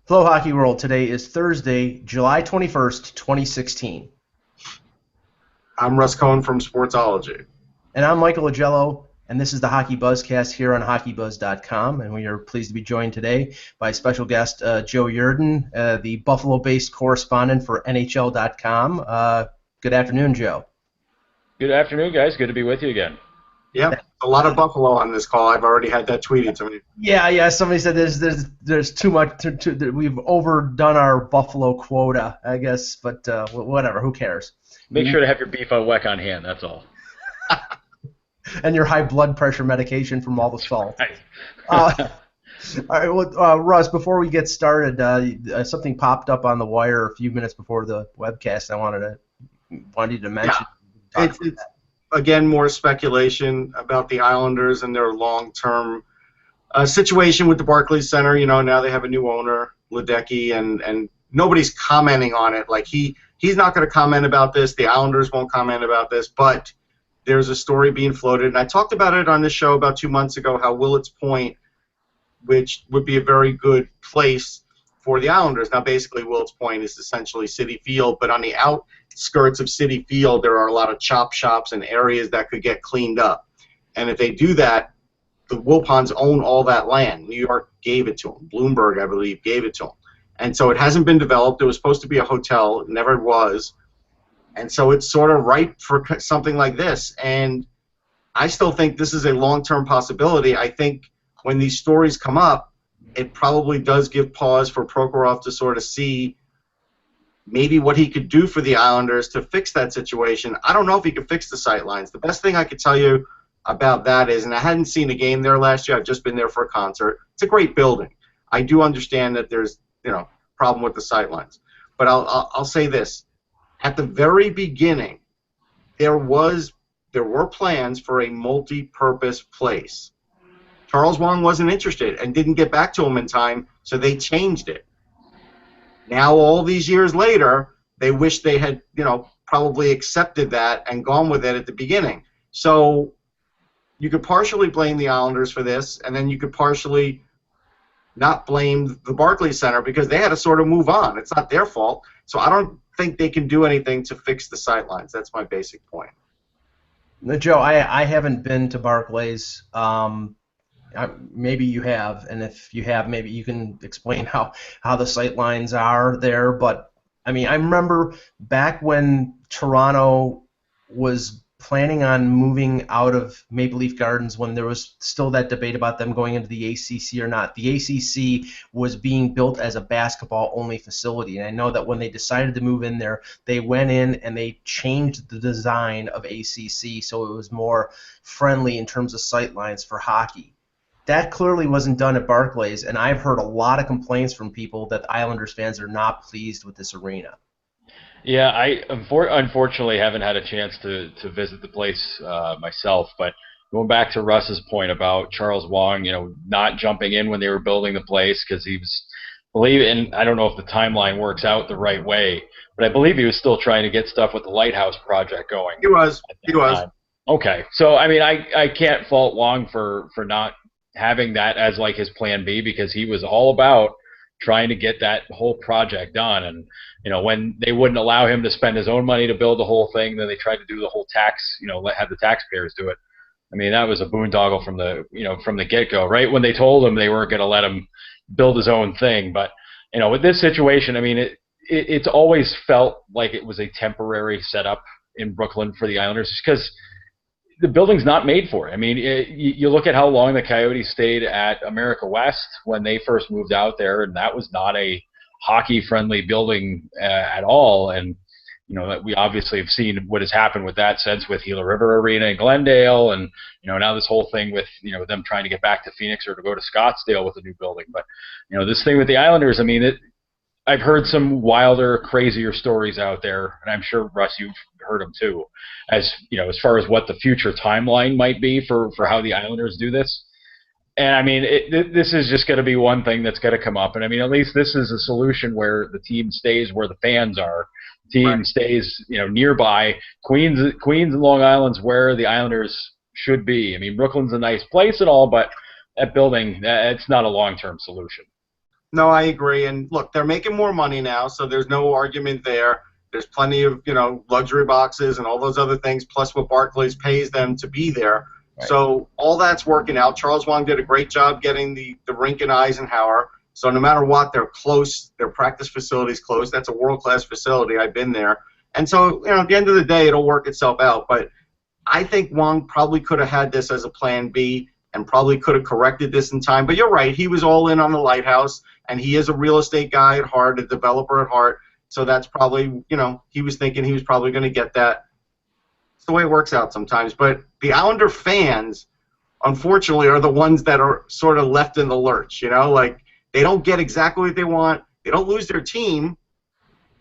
Hello, Hockey World. Today is Thursday, July 21st, 2016. I'm Russ Cohen from Sportsology. And I'm Michael Agello, and this is the Hockey Buzzcast here on HockeyBuzz.com. And we are pleased to be joined today by special guest Joe Yerdon, the Buffalo-based correspondent for NHL.com. Good afternoon, Joe. Good afternoon, guys. Good to be with you again. Yep, a lot of Buffalo on this call. I've already had that tweeted to me. Yeah. Somebody said there's too much. We've overdone our Buffalo quota, I guess. But whatever. Who cares? Make sure to have your beef on weck on hand. That's all. And your high blood pressure medication from all the salt. Right. All right, well, Russ, before we get started, something popped up on the wire a few minutes before the webcast. I wanted you to mention. Yeah. It's again more speculation about the Islanders and their long-term situation with the Barclays Center. You know, now they have a new owner, Ledecky, and nobody's commenting on it. Like he's not going to comment about this. The Islanders won't comment about this, but there's a story being floated, and I talked about it on this show about 2 months ago, how Willets Point, which would be a very good place for the Islanders. Now, basically, Willets Point is essentially Citi Field, but on the outskirts of Citi Field, there are a lot of chop shops and areas that could get cleaned up. And if they do that, the Wilpons own all that land. New York gave it to them. Bloomberg, I believe, gave it to them. And so it hasn't been developed. It was supposed to be a hotel. It never was. And so it's sort of ripe for something like this. And I still think this is a long-term possibility. I think when these stories come up, it probably does give pause for Prokhorov to sort of see maybe what he could do for the Islanders to fix that situation. I don't know if he could fix the sightlines. The best thing I could tell you about that is, and I hadn't seen a game there last year. I've just been there for a concert. It's a great building. I do understand that there's, problem with the sightlines. But I'll say this. At the very beginning, there were plans for a multi-purpose place. Charles Wang wasn't interested and didn't get back to him in time, so they changed it. Now, all these years later, they wish they had, probably accepted that and gone with it at the beginning. So you could partially blame the Islanders for this, and then you could partially not blame the Barclays Center because they had to sort of move on. It's not their fault. So I don't think they can do anything to fix the sightlines. That's my basic point. Now, Joe, I haven't been to Barclays. Maybe you have, and if you have, maybe you can explain how the sightlines are there. But I mean, I remember back when Toronto was planning on moving out of Maple Leaf Gardens, when there was still that debate about them going into the ACC or not. The ACC was being built as a basketball-only facility, and I know that when they decided to move in there, they went in and they changed the design of ACC so it was more friendly in terms of sightlines for hockey. That clearly wasn't done at Barclays, and I've heard a lot of complaints from people that Islanders fans are not pleased with this arena. Yeah, I unfortunately haven't had a chance to visit the place myself, but going back to Russ's point about Charles Wang, not jumping in when they were building the place because he was and I don't know if the timeline works out the right way, but I believe he was still trying to get stuff with the Lighthouse project going. He was. Okay, so I mean, I can't fault Wang for not having that as like his plan B because he was all about trying to get that whole project done. And when they wouldn't allow him to spend his own money to build the whole thing, then they tried to do the whole tax, have the taxpayers do it. I mean, that was a boondoggle from the get-go, right? When they told him they weren't going to let him build his own thing. But with this situation, I mean, it's always felt like it was a temporary setup in Brooklyn for the Islanders because the building's not made for it. I mean, you look at how long the Coyotes stayed at America West when they first moved out there, and that was not a hockey-friendly building at all. And we obviously have seen what has happened with that since with Gila River Arena in Glendale, and now this whole thing with them trying to get back to Phoenix or to go to Scottsdale with a new building. But this thing with the Islanders, I mean, I've heard some wilder, crazier stories out there, and I'm sure, Russ, you've heard them too, as far as what the future timeline might be for how the Islanders do this. And I mean, this is just going to be one thing that's going to come up. And I mean, at least this is a solution where the team stays where the fans are. The team stays, nearby. Queens and Long Island's where the Islanders should be. I mean, Brooklyn's a nice place and all, but that building, it's not a long-term solution. No, I agree. And look, they're making more money now, so there's no argument there. There's plenty of, luxury boxes and all those other things, plus what Barclays pays them to be there. Right. So all that's working out. Charles Wang did a great job getting the rink in Eisenhower. So no matter what, they're close. Their practice facility's close. That's a world-class facility. I've been there. And so, at the end of the day, it'll work itself out. But I think Wang probably could have had this as a plan B and probably could have corrected this in time. But you're right. He was all in on the Lighthouse, and he is a real estate guy at heart, a developer at heart. So that's probably, he was thinking he was probably going to get that. It's the way it works out sometimes. But the Islander fans, unfortunately, are the ones that are sort of left in the lurch, like they don't get exactly what they want. They don't lose their team,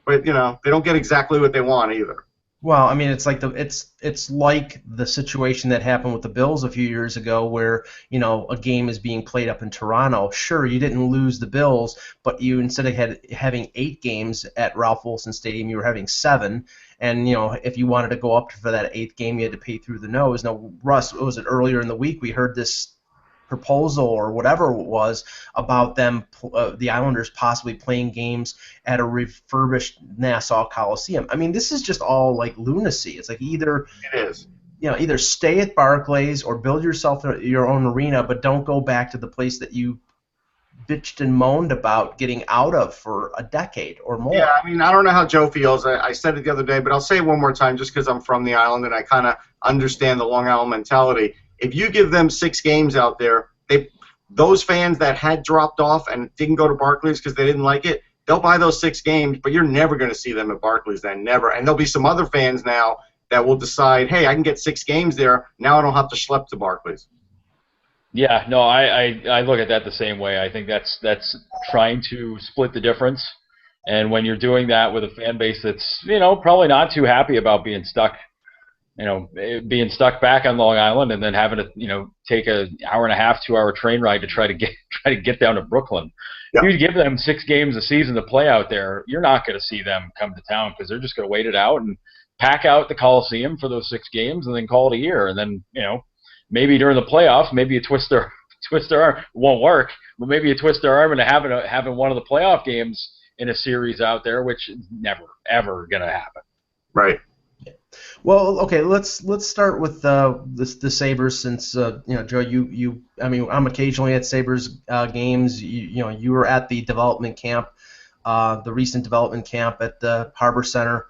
but, they don't get exactly what they want either. Well, I mean, it's like it's like the situation that happened with the Bills a few years ago, where a game is being played up in Toronto. Sure, you didn't lose the Bills, but you instead of having 8 games at Ralph Wilson Stadium, you were having 7. And if you wanted to go up for that 8th game, you had to pay through the nose. Now, Russ, was it earlier in the week we heard this proposal or whatever it was about them, the Islanders possibly playing games at a refurbished Nassau Coliseum. I mean, this is just all like lunacy. It's like either stay at Barclays or build yourself your own arena, but don't go back to the place that you bitched and moaned about getting out of for a decade or more. Yeah, I mean, I don't know how Joe feels. I said it the other day, but I'll say it one more time just because I'm from the island and I kind of understand the Long Island mentality. If you give them 6 games out there, those fans that had dropped off and didn't go to Barclays because they didn't like it, they'll buy those 6 games, but you're never going to see them at Barclays then, never. And there'll be some other fans now that will decide, hey, I can get 6 games there. Now I don't have to schlep to Barclays. Yeah, no, I look at that the same way. I think that's trying to split the difference. And when you're doing that with a fan base that's, probably not too happy about being stuck back on Long Island and then having to, take an hour and a half, 2-hour train ride to try to get down to Brooklyn. Yep. If you give them 6 games a season to play out there, you're not going to see them come to town because they're just going to wait it out and pack out the Coliseum for those 6 games and then call it a year. And then, maybe during the playoffs, maybe you twist their arm. It won't work, but maybe you twist their arm into having one of the playoff games in a series out there, which is never ever going to happen. Right. Well, okay, let's start with the Sabres since Joe, I'm occasionally at Sabres games. You were at the development camp, the recent development camp at the Harbor Center.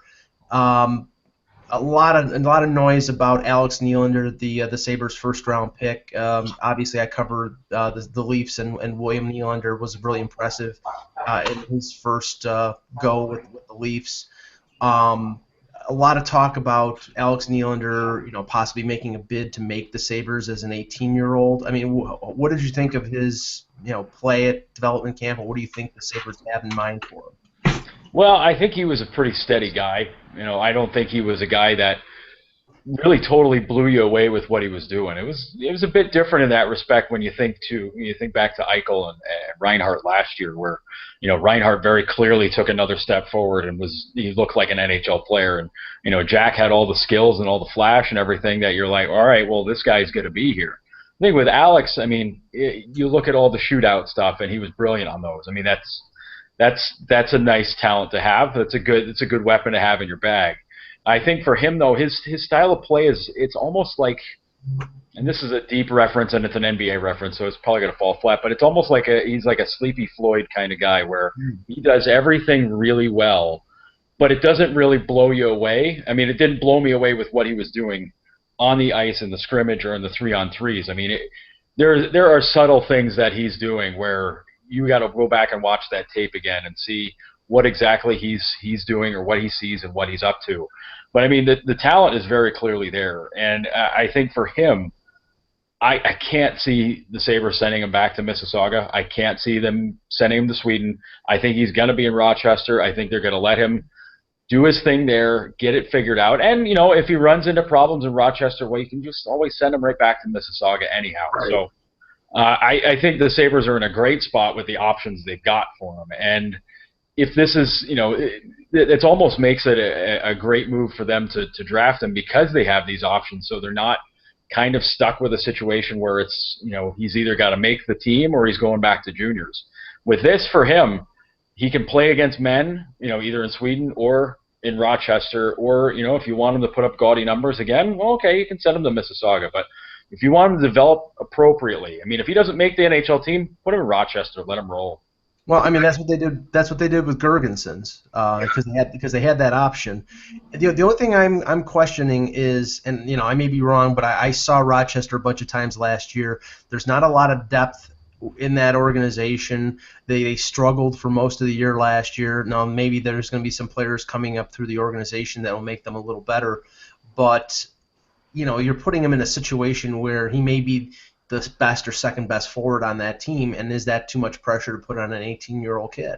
A lot of noise about Alex Nylander, the Sabres' first-round pick. Obviously, I covered the Leafs, and William Nylander was really impressive in his first go with the Leafs. A lot of talk about Alex Nylander, possibly making a bid to make the Sabres as an 18-year-old. I mean, what did you think of his, play at development camp, and what do you think the Sabres have in mind for him? Well, I think he was a pretty steady guy. I don't think he was a guy that really totally blew you away with what he was doing. It was a bit different in that respect when you think back to Eichel and Reinhart last year, where Reinhart very clearly took another step forward and he looked like an NHL player, and Jack had all the skills and all the flash and everything that you're like, all right, well, this guy's going to be here. I think with Alex, you look at all the shootout stuff, and he was brilliant on those. I mean, that's a nice talent to have. It's a good weapon to have in your bag. I think for him, though, his style of play it's almost like, and this is a deep reference and it's an NBA reference, so it's probably going to fall flat, but it's almost like he's like a Sleepy Floyd kind of guy where he does everything really well, but it doesn't really blow you away. I mean, it didn't blow me away with what he was doing on the ice in the scrimmage or in the 3-on-3s. I mean, there are subtle things that he's doing where you got to go back and watch that tape again and see what exactly he's doing or what he sees and what he's up to. But I mean, the talent is very clearly there, and I think for him, I can't see the Sabres sending him back to Mississauga. I can't see them sending him to Sweden. I think he's going to be in Rochester. I think they're going to let him do his thing there, get it figured out. And, if he runs into problems in Rochester, well, you can just always send him right back to Mississauga anyhow. Right. So I think the Sabres are in a great spot with the options they've got for him. And if this is, it almost makes it a great move for them to draft him because they have these options. So they're not kind of stuck with a situation where it's, he's either got to make the team or he's going back to juniors. with this for him, he can play against men, either in Sweden or in Rochester, or, if you want him to put up gaudy numbers again, well, okay, you can send him to Mississauga. But if you want him to develop appropriately, if he doesn't make the NHL team, put him in Rochester, let him roll. Well, that's what they did. That's what they did with Gergensons, because they had that option. The only thing I'm questioning is, and I may be wrong, but I saw Rochester a bunch of times last year. There's not a lot of depth in that organization. They struggled for most of the year last year. Now maybe there's going to be some players coming up through the organization that will make them a little better, but you're putting him in a situation where he may be the best or second best forward on that team, and is that too much pressure to put on an 18-year-old kid?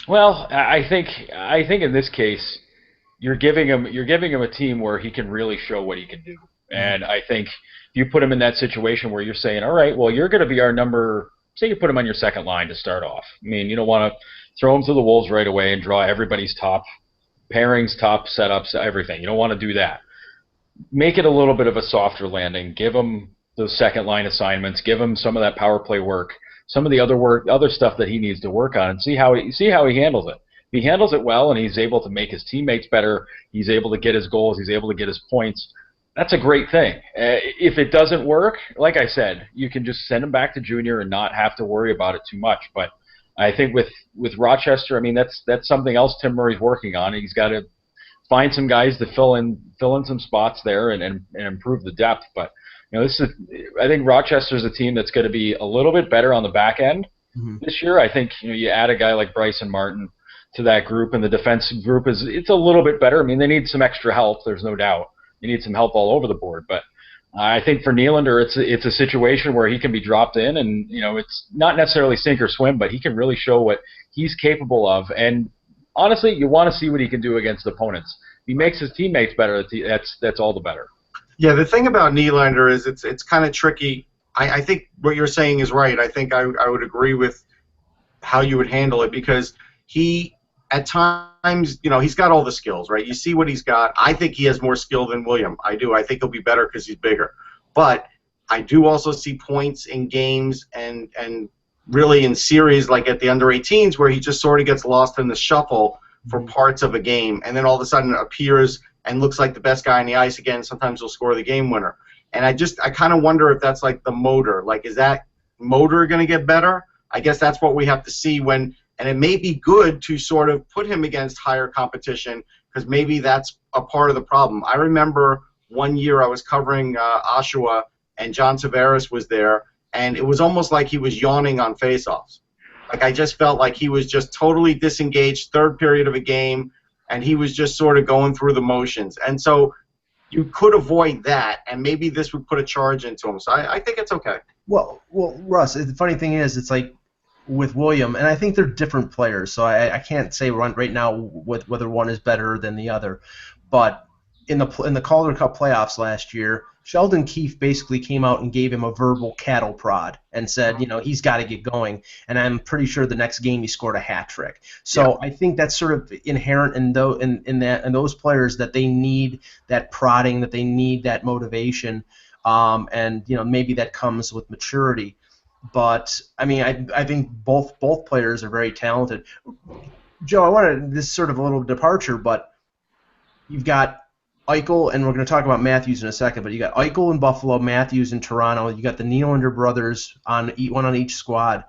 Well, I think in this case, you're giving him a team where he can really show what he can do, and I think you put him in that situation where you're saying, all right, well, you're going to be our number. Say you put him on your second line to start off. You don't want to throw him to the wolves right away and draw everybody's top pairings, top setups, everything. You don't want to do that. Make it a little bit of a softer landing. Give him those second line assignments. Give him some of that power play work, some of the other stuff that he needs to work on, and see how he handles it. If he handles it well and he's able to make his teammates better, he's able to get his goals, he's able to get his points, that's a great thing. If it doesn't work, like I said, you can just send him back to junior and not have to worry about it too much. But I think with Rochester, that's something else Tim Murray's working on. He's got to find some guys to fill in some spots there and improve the depth. But I think Rochester's a team that's going to be a little bit better on the back end this year. I think you add a guy like Bryson Martin to that group, and the defensive group it's a little bit better. They need some extra help. There's no doubt. They need some help all over the board. But I think for Nylander, it's a situation where he can be dropped in, and it's not necessarily sink or swim, but he can really show what he's capable of. And honestly, you want to see what he can do against opponents. If he makes his teammates better, that's all the better. Yeah, the thing about Nylander is it's kind of tricky. I think what you're saying is right. I think I would agree with how you would handle it, because he, at times, he's got all the skills, right? You see what he's got. I think he has more skill than William. I do. I think he'll be better because he's bigger. But I do also see points in games and really in series, like at the under-18s, where he just sort of gets lost in the shuffle for parts of a game, and then all of a sudden appears and looks like the best guy on the ice again. Sometimes he'll score the game winner. And I kind of wonder if that's like the motor. Like, is that motor going to get better? I guess that's what we have to see when. And it may be good to sort of put him against higher competition, because maybe that's a part of the problem. I remember one year I was covering Oshawa, and John Tavares was there, and it was almost like he was yawning on faceoffs. Like, I just felt like he was just totally disengaged, third period of a game, and he was just sort of going through the motions. And so you could avoid that, and maybe this would put a charge into him. So I think it's okay. Well, Russ, the funny thing is, it's like with William, and I think they're different players, so I can't say right now whether one is better than the other. But in the Calder Cup playoffs last year, Sheldon Keefe basically came out and gave him a verbal cattle prod and said, he's got to get going. And I'm pretty sure the next game he scored a hat trick. So I think that's sort of inherent in those players, that they need that prodding, that they need that motivation, and maybe that comes with maturity. But I think both players are very talented. Joe, this is sort of a little departure, but you've got Eichel, and we're going to talk about Matthews in a second, but you got Eichel in Buffalo, Matthews in Toronto. You got the Nylander brothers one on each squad.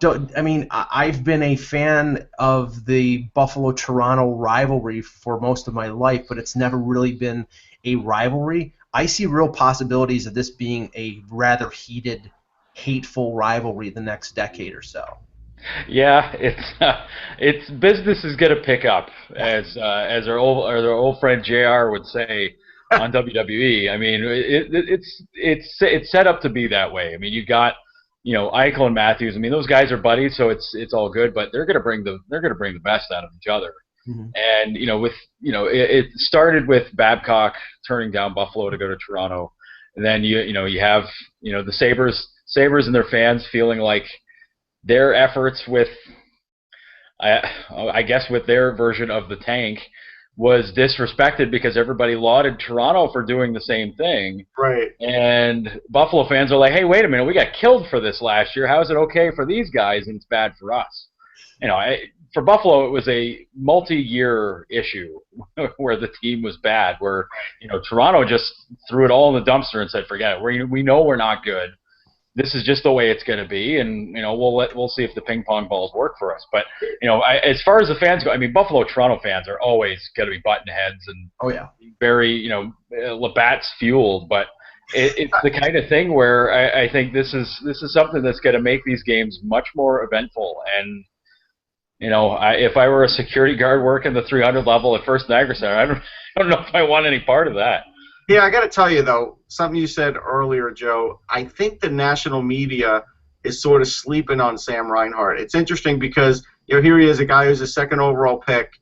I've been a fan of the Buffalo-Toronto rivalry for most of my life, but it's never really been a rivalry. I see real possibilities of this being a rather heated, hateful rivalry the next decade or so. Yeah, it's business is going to pick up, as our old friend JR would say on WWE. It's set up to be that way. You got Eichel and Matthews. Those guys are buddies, so it's all good. But they're going to bring the best out of each other. Mm-hmm. And it started with Babcock turning down Buffalo to go to Toronto, and then you have the Sabres and their fans feeling like their efforts with, I guess, with their version of the tank was disrespected because everybody lauded Toronto for doing the same thing. Right. And Buffalo fans are like, hey, wait a minute, we got killed for this last year. How is it okay for these guys and it's bad for us? For Buffalo, it was a multi-year issue where the team was bad, where, Toronto just threw it all in the dumpster and said, forget it. We know we're not good. This is just the way it's going to be, and we'll see if the ping pong balls work for us. But as far as the fans go, I mean, Buffalo Toronto fans are always going to be button heads and very Labatt's fueled. But it's the kind of thing where I think this is something that's going to make these games much more eventful. And if I were a security guard working the 300 level at First Niagara Center, I don't know if I want any part of that. Yeah, I got to tell you, though, something you said earlier, Joe, I think the national media is sort of sleeping on Sam Reinhart. It's interesting because, here he is, a guy who's a second overall pick.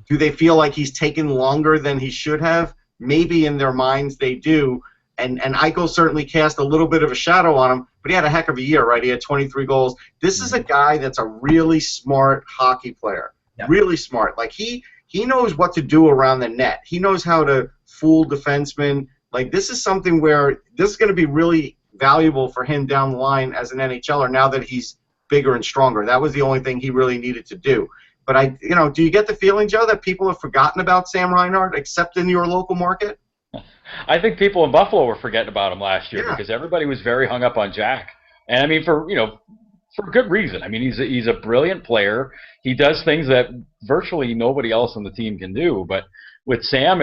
Do they feel like he's taken longer than he should have? Maybe in their minds they do. And Eichel certainly cast a little bit of a shadow on him, but he had a heck of a year, right? He had 23 goals. This is a guy that's a really smart hockey player, really smart. Like, he knows what to do around the net. He knows how to fool defensemen. Like, this is something where this is going to be really valuable for him down the line as an NHLer now that he's bigger and stronger. That was the only thing he really needed to do. But do you get the feeling, Joe, that people have forgotten about Sam Reinhart except in your local market? I think people in Buffalo were forgetting about him last year because everybody was very hung up on Jack. And I mean, for good reason. I mean, he's a brilliant player. He does things that virtually nobody else on the team can do. But with Sam,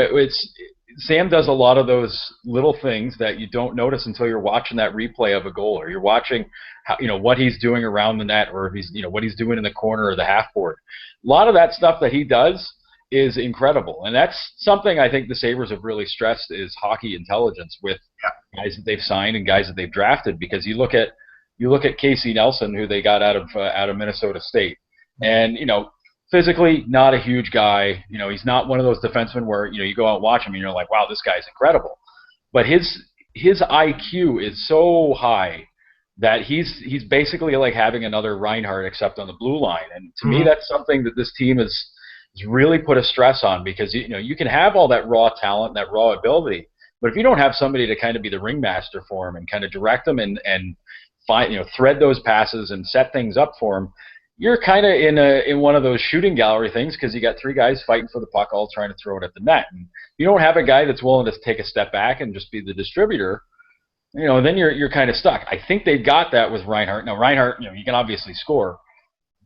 Sam does a lot of those little things that you don't notice until you're watching that replay of a goal, or you're watching how, what he's doing around the net, or if he's what he's doing in the corner or the half board. A lot of that stuff that he does is incredible, and that's something I think the Sabres have really stressed is hockey intelligence with guys that they've signed and guys that they've drafted. Because you look at Casey Nelson, who they got out of Minnesota State, and physically not a huge guy. He's not one of those defensemen where you go out and watch him and you're like, wow, this guy's incredible. But his IQ is so high that he's basically like having another Reinhart except on the blue line. And to me, that's something that this team has really put a stress on, because you can have all that raw talent, that raw ability, but if you don't have somebody to kind of be the ringmaster for him and kind of direct them and find thread those passes and set things up for him, you're kind of in one of those shooting gallery things, because you got three guys fighting for the puck all trying to throw it at the net. And you don't have a guy that's willing to take a step back and just be the distributor, then you're kind of stuck. I think they've got that with Reinhart. Now Reinhart, you can obviously score,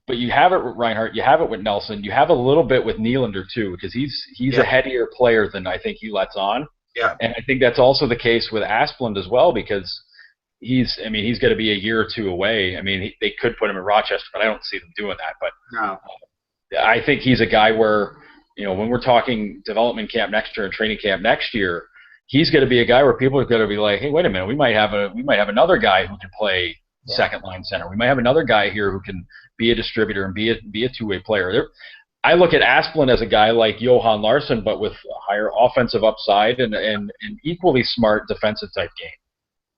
but you have it with Reinhart, you have it with Nelson, you have a little bit with Nylander too, because he's a headier player than I think he lets on. Yeah. And I think that's also the case with Asplund as well, because he's going to be a year or two away. I mean, they could put him in Rochester, but I don't see them doing that. But no. I think he's a guy where, when we're talking development camp next year and training camp next year, he's going to be a guy where people are going to be like, hey, wait a minute, we might have another guy who can play second line center. We might have another guy here who can be a distributor and be a two-way player. I look at Asplund as a guy like Johan Larsson, but with a higher offensive upside and an equally smart defensive type game.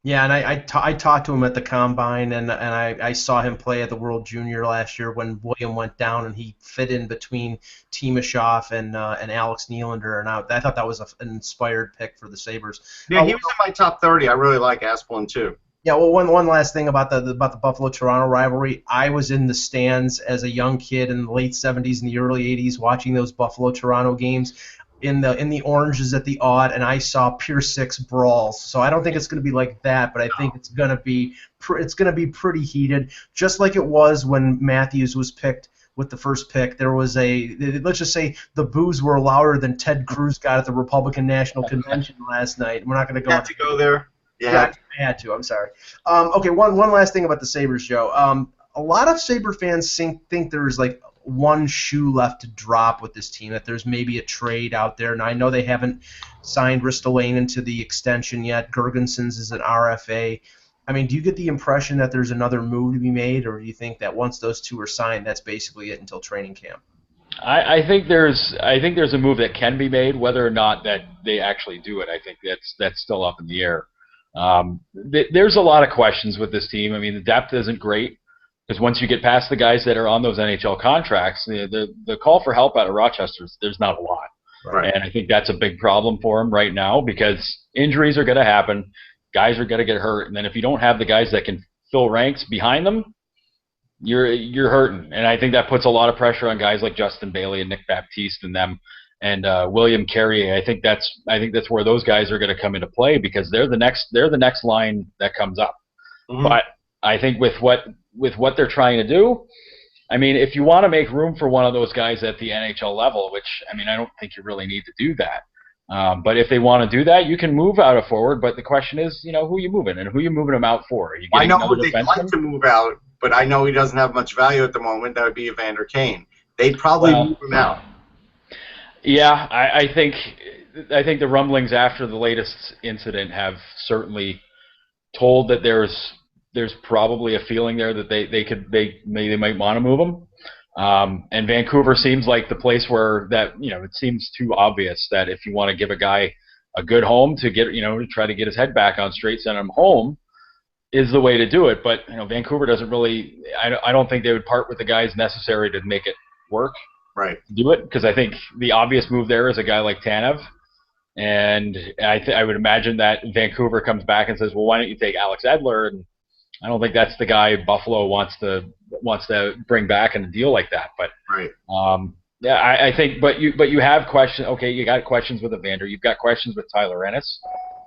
Yeah, and I talked to him at the Combine, and I saw him play at the World Junior last year when William went down, and he fit in between Timashov and Alex Nylander, and I thought that was an inspired pick for the Sabres. Yeah, he was in my top 30. I really like Asplund too. Yeah, well, one last thing about the Buffalo-Toronto rivalry. I was in the stands as a young kid in the late 70s and the early 80s watching those Buffalo-Toronto games in the oranges at the odd, and I saw pure six brawls. So I don't think it's going to be like that, but I think it's going to be pretty heated, just like it was when Matthews was picked with the first pick. There was let's just say the boos were louder than Ted Cruz got at the Republican National Convention last night. We're not going to go. Had to go there. Yeah, I had to. I'm sorry. Okay, one last thing about the Sabres, Joe. A lot of Sabre fans think there's like one shoe left to drop with this team, that there's maybe a trade out there. And I know they haven't signed Ristolainen into the extension yet. Gergensons is an RFA. I mean, do you get the impression that there's another move to be made, or do you think that once those two are signed, that's basically it until training camp? I think there's a move that can be made. Whether or not that they actually do it, I think that's still up in the air. There's a lot of questions with this team. I mean, the depth isn't great, because once you get past the guys that are on those NHL contracts, the call for help out of Rochester, there's not a lot. Right. And I think that's a big problem for him right now because injuries are going to happen. Guys are going to get hurt. And then if you don't have the guys that can fill ranks behind them, you're hurting. And I think that puts a lot of pressure on guys like Justin Bailey and Nick Baptiste and them and William Carrier. I think that's where those guys are going to come into play because they're the next line that comes up. Mm-hmm. But I think with what they're trying to do, I mean, if you want to make room for one of those guys at the NHL level, which, I mean, I don't think you really need to do that. But if they want to do that, you can move out a forward. But the question is, who are you moving and who are you moving him out for? Are you I know who they'd like to move out, but I know he doesn't have much value at the moment. That would be Evander Kane. They'd probably move him out. Yeah, I think the rumblings after the latest incident have certainly told that there's probably a feeling there that they might want to move him. And Vancouver seems like the place where that, it seems too obvious that if you want to give a guy a good home to get, to try to get his head back on straight, send him home is the way to do it. But, Vancouver doesn't really, I don't think they would part with the guys necessary to make it work. Right. Do it, because I think the obvious move there is a guy like Tanev. And I would imagine that Vancouver comes back and says, well, why don't you take Alex Edler? And I don't think that's the guy Buffalo wants to bring back in a deal like that. But right. Yeah, I think, but you have questions. Okay, you got questions with Evander. You've got questions with Tyler Ennis.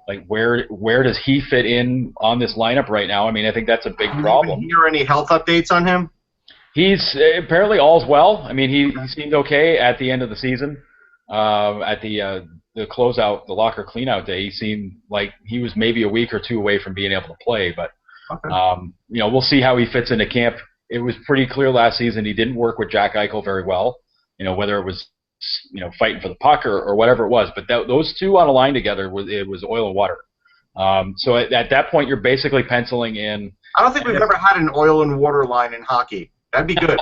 Like where does he fit in on this lineup right now? I mean, I think that's a big problem. Did you hear any health updates on him? He's apparently all's well. I mean, he seemed okay at the end of the season. At the closeout, the locker cleanout day, he seemed like he was maybe a week or two away from being able to play. But okay. We'll see how he fits into camp. It was pretty clear last season he didn't work with Jack Eichel very well. Whether it was fighting for the puck or whatever it was. But those two on a line together it was oil and water. So at that point, you're basically penciling in. I don't think we've ever had an oil and water line in hockey. That'd be good.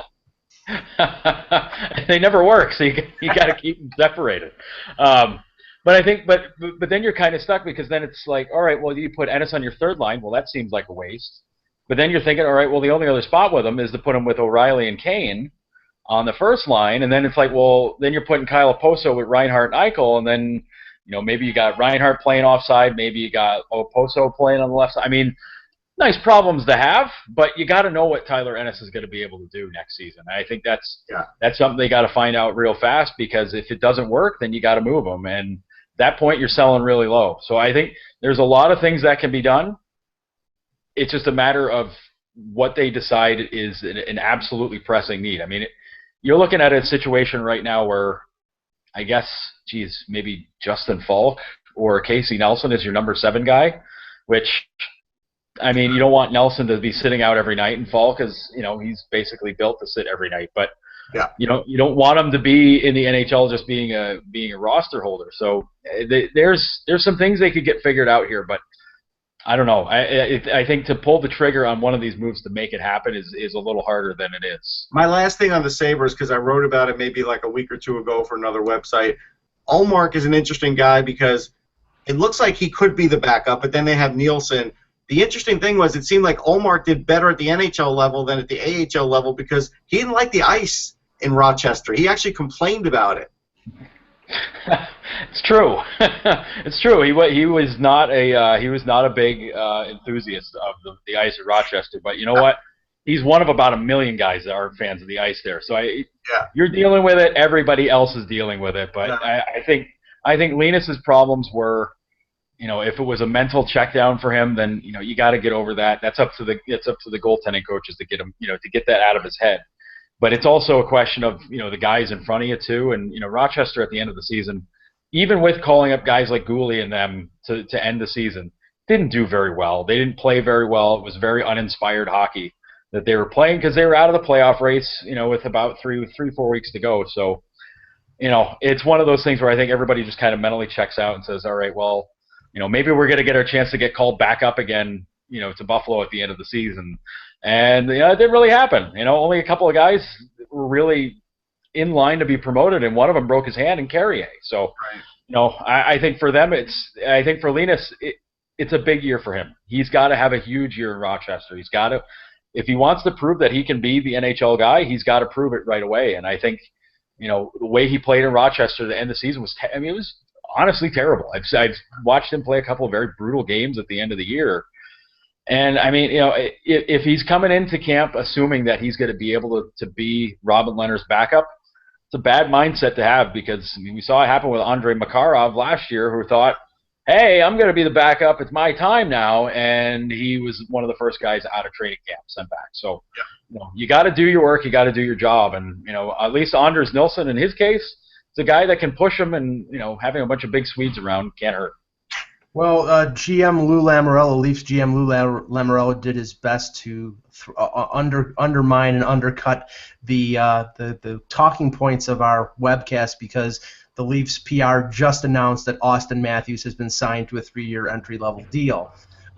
They never work, so you got to keep them separated. But I think, but then you're kind of stuck because then it's like, all right, well, you put Ennis on your third line. Well, that seems like a waste. But then you're thinking, all right, well, the only other spot with him is to put him with O'Reilly and Kane on the first line, and then it's like, well, then you're putting Kyle Oposo with Reinhart and Eichel, and then maybe you got Reinhart playing offside, maybe you got Oposo playing on the left side. I mean, nice problems to have, but you got to know what Tyler Ennis is going to be able to do next season. I think that's something they got to find out real fast, because if it doesn't work, then you got to move him, and at that point you're selling really low. So I think there's a lot of things that can be done. It's just a matter of what they decide is an absolutely pressing need. I mean, you're looking at a situation right now where I guess, maybe Justin Falk or Casey Nelson is your number 7 guy, which, I mean, you don't want Nelson to be sitting out every night, and Falk is, he's basically built to sit every night. But you don't want him to be in the NHL just being a roster holder. So there's some things they could get figured out here, but I don't know. I think to pull the trigger on one of these moves to make it happen is a little harder than it is. My last thing on the Sabres, because I wrote about it maybe like a week or two ago for another website, Ullmark is an interesting guy because it looks like he could be the backup, but then they have Nielsen. The interesting thing was it seemed like Ullmark did better at the NHL level than at the AHL level because he didn't like the ice in Rochester. He actually complained about it. It's true. It's true. He was not a big enthusiast of the ice at Rochester, but you know what? He's one of about 1 million guys that are fans of the ice there. So you're dealing with it. Everybody else is dealing with it. But I think Linus's problems were, if it was a mental check down for him, then you got to get over that. That's up to the goaltending coaches to get him, to get that out of his head. But it's also a question of, the guys in front of you too. And, Rochester at the end of the season, even with calling up guys like Gooley and them to end the season, didn't do very well. They didn't play very well. It was very uninspired hockey that they were playing because they were out of the playoff race, with about 3-4 weeks to go. So, it's one of those things where I think everybody just kind of mentally checks out and says, all right, well, maybe we're going to get our chance to get called back up again, to Buffalo at the end of the season. And it didn't really happen. Only a couple of guys were really in line to be promoted, and one of them broke his hand in Carrier. So, I think for them, I think for Linus, it's a big year for him. He's got to have a huge year in Rochester. He's got to, if he wants to prove that he can be the NHL guy, he's got to prove it right away. And I think the way he played in Rochester to end the season was, it was honestly terrible. I've watched him play a couple of very brutal games at the end of the year. And, if he's coming into camp assuming that he's going to be able to be Robin Lehner's backup, it's a bad mindset to have, because we saw it happen with Andrei Makarov last year, who thought, hey, I'm going to be the backup. It's my time now. And he was one of the first guys out of training camp sent back. So, you got to do your work. You got to do your job. And, at least Anders Nilsson, in his case, is a guy that can push him, and, having a bunch of big Swedes around can't hurt. Well, GM Lou Lamoriello, Leafs GM Lou Lamoriello, did his best to undermine and undercut the talking points of our webcast, because the Leafs PR just announced that Austin Matthews has been signed to a 3-year entry-level deal.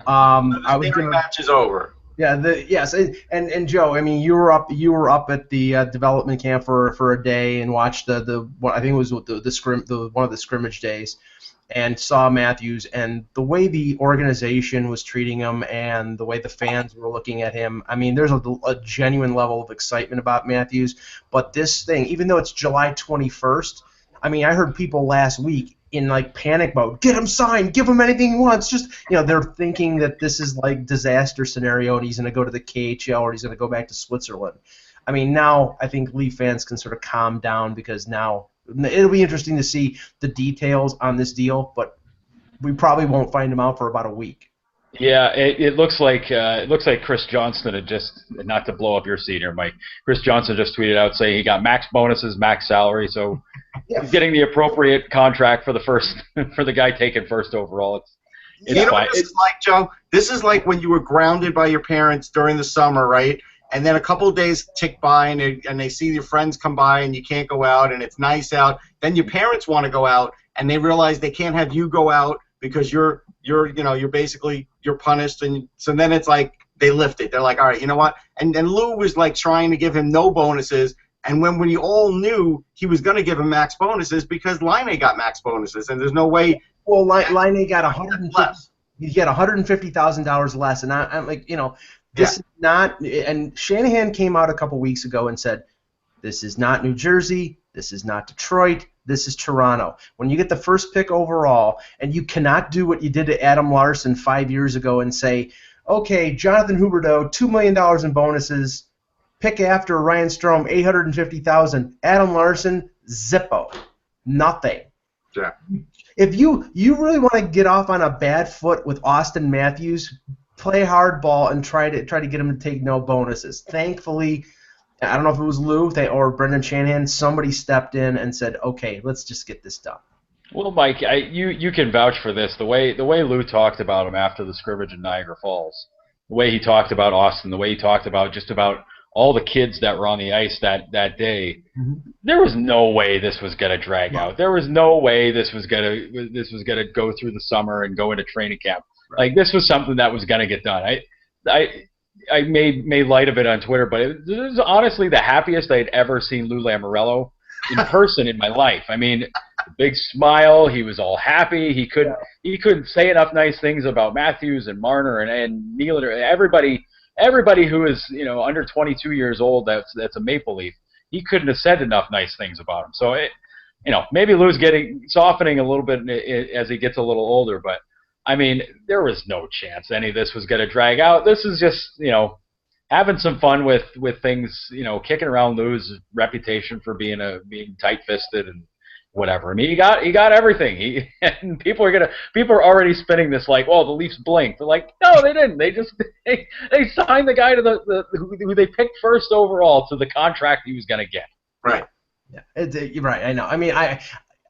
The match is over. Yeah. Yes. And Joe, you were up at the development camp for a day and watched I think it was one of the scrimmage days, and saw Matthews, and the way the organization was treating him and the way the fans were looking at him. There's a genuine level of excitement about Matthews. But this thing, even though it's July 21st, I heard people last week in panic mode. Get him signed. Give him anything he wants. Just they're thinking that this is disaster scenario, and he's going to go to the KHL or he's going to go back to Switzerland. Now I think Leaf fans can sort of calm down, because now it'll be interesting to see the details on this deal, but we probably won't find them out for about a week. Yeah, it looks like Chris Johnston had just, not to blow up your seat here, Mike. Chris Johnston just tweeted out saying he got max bonuses, max salary, so he's getting the appropriate contract for the guy taken first overall. It's what this is like, Joe? This is like when you were grounded by your parents during the summer, right? And then a couple of days tick by, and they see your friends come by, and you can't go out, and it's nice out. Then your parents want to go out, and they realize they can't have you go out because you're basically punished, and so then it's like they lift it. They're like, all right, you know what? And Lou was trying to give him no bonuses, and when we all knew he was going to give him max bonuses, because Laine got max bonuses, and there's no way. Well, Laine got $150,000 less, and I'm like, this is not. And Shanahan came out a couple weeks ago and said, this is not New Jersey, this is not Detroit, this is Toronto. When you get the first pick overall, and you cannot do what you did to Adam Larson 5 years ago and say, okay, Jonathan Huberdeau, $2 million in bonuses, pick after Ryan Strome, $850,000, Adam Larson, zippo, nothing. Yeah. If you really want to get off on a bad foot with Austin Matthews, play hardball and try to get him to take no bonuses. Thankfully, I don't know if it was Lou or Brendan Shanahan, somebody stepped in and said, okay, let's just get this done. Well, Mike, you can vouch for this. The way Lou talked about him after the scrimmage in Niagara Falls, the way he talked about Austin, the way he talked about just about all the kids that were on the ice that day, there was no way this was going to drag out. There was no way this was going to go through the summer and go into training camp. Right. This was something that was going to get done. I made light of it on Twitter, but it was honestly the happiest I'd ever seen Lou Lamoriello in person in my life. Big smile. He was all happy. He couldn't say enough nice things about Matthews and Marner and Nylander. Everybody who is under 22 years old that's a Maple Leaf. He couldn't have said enough nice things about him. So maybe Lou's softening a little bit as he gets a little older, but. There was no chance any of this was going to drag out. This is just, having some fun with things, kicking around Lou's reputation for being tight-fisted and whatever. He got everything. And people are already spinning this like, oh, the Leafs blinked. They're like, no, they didn't. They just they signed the guy to who they picked first overall to the contract he was going to get. Right. Yeah. You're right. I know.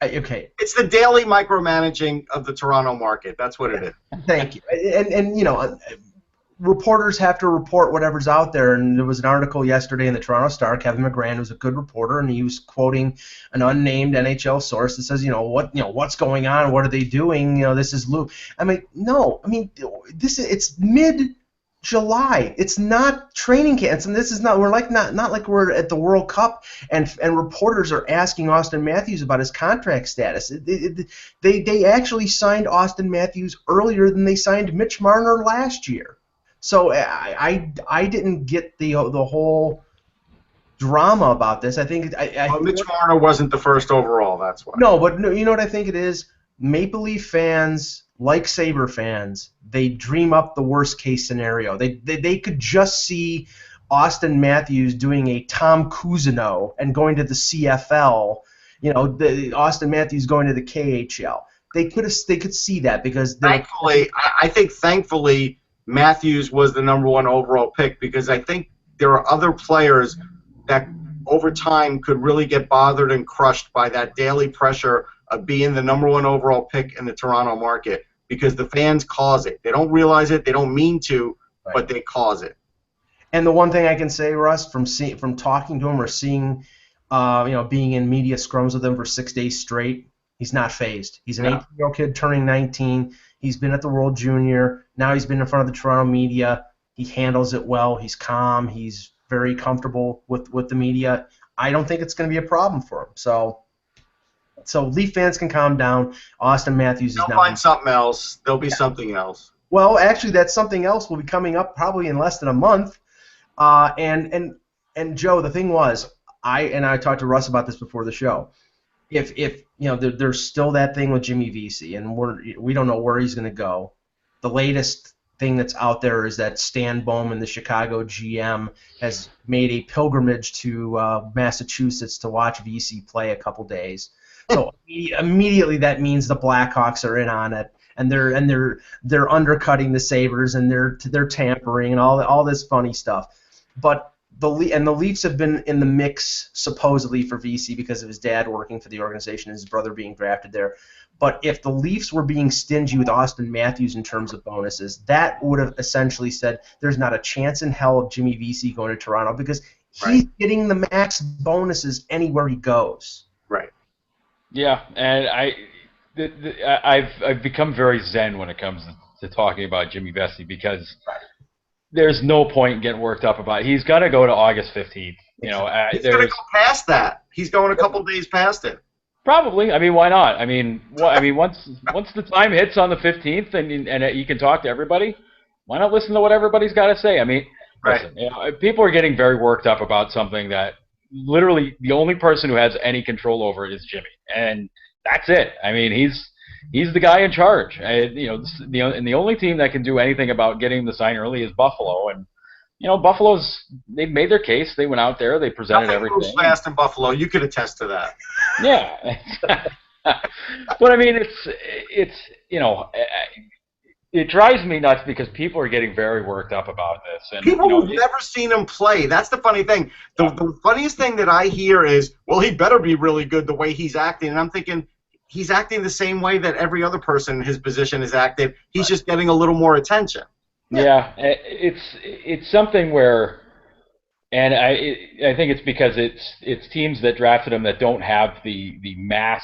Okay. It's the daily micromanaging of the Toronto market. That's what it is. Thank you. And reporters have to report whatever's out there. And there was an article yesterday in the Toronto Star. Kevin McGrand was a good reporter, and he was quoting an unnamed NHL source that says, what's going on? What are they doing? This is Lou. It's mid-July. It's not training camps, and this is not. We're not like we're at the World Cup, and reporters are asking Austin Matthews about his contract status. They actually signed Austin Matthews earlier than they signed Mitch Marner last year. So I didn't get the whole drama about this. I think Mitch Marner wasn't the first overall. That's why. No, but no, you know what I think it is? Maple Leaf fans, like Sabre fans, they dream up the worst case scenario. They could just see Austin Matthews doing a Tom Cousineau and going to the CFL. You know, Austin Matthews going to the KHL. They could see that because I think thankfully Matthews was the #1 overall pick, because I think there are other players that over time could really get bothered and crushed by that daily pressure of being the #1 overall pick in the Toronto market, because the fans cause it. They don't realize it. They don't mean to, Right. but they cause it. And the one thing I can say, Russ, from talking to him or seeing, being in media scrums with him for 6 days straight, he's not phased. He's an 18-year-old kid turning 19. He's been at the World Junior. Now he's been in front of the Toronto media. He handles it well. He's calm. He's very comfortable with the media. I don't think it's going to be a problem for him. So Leaf fans can calm down. Austin Matthews is They'll find something else. There'll be something else. Well, actually, that something else will be coming up probably in less than a month. And Joe, the thing was, I talked to Russ about this before the show. If there's still that thing with Jimmy Vesey, and we don't know where he's going to go. The latest thing that's out there is that Stan Bowman, the Chicago GM, has made a pilgrimage to Massachusetts to watch Vesey play a couple days. So immediately that means the Blackhawks are in on it, and they're undercutting the Sabres, and they're tampering and all this funny stuff. But the Leafs have been in the mix supposedly for Vesey because of his dad working for the organization and his brother being drafted there. But if the Leafs were being stingy with Austin Matthews in terms of bonuses, that would have essentially said there's not a chance in hell of Jimmy Vesey going to Toronto, because he's getting the max bonuses anywhere he goes. Right. Yeah, and I've become very zen when it comes to talking about Jimmy Vesey, because there's no point in getting worked up about it. He's going to go to August 15th. He's going to go past that. He's going a couple days past it. Probably. I mean, why not? I mean, once the time hits on the 15th and you can talk to everybody, why not listen to what everybody's got to say? I mean, listen, people are getting very worked up about something that literally the only person who has any control over it is Jimmy, and that's it. I mean, he's the guy in charge. And the only team that can do anything about getting him to sign early is Buffalo, and they've made their case. They went out there, they presented everything. Nothing moves fast in Buffalo. You could attest to that. Yeah, but I mean, it drives me nuts because people are getting very worked up about this. And people who've never seen him play. That's the funny thing. The funniest thing that I hear is, well, he better be really good the way he's acting. And I'm thinking, he's acting the same way that every other person in his position is acting. He's just getting a little more attention. Yeah, it's something where, and I think it's because it's teams that drafted him that don't have the mass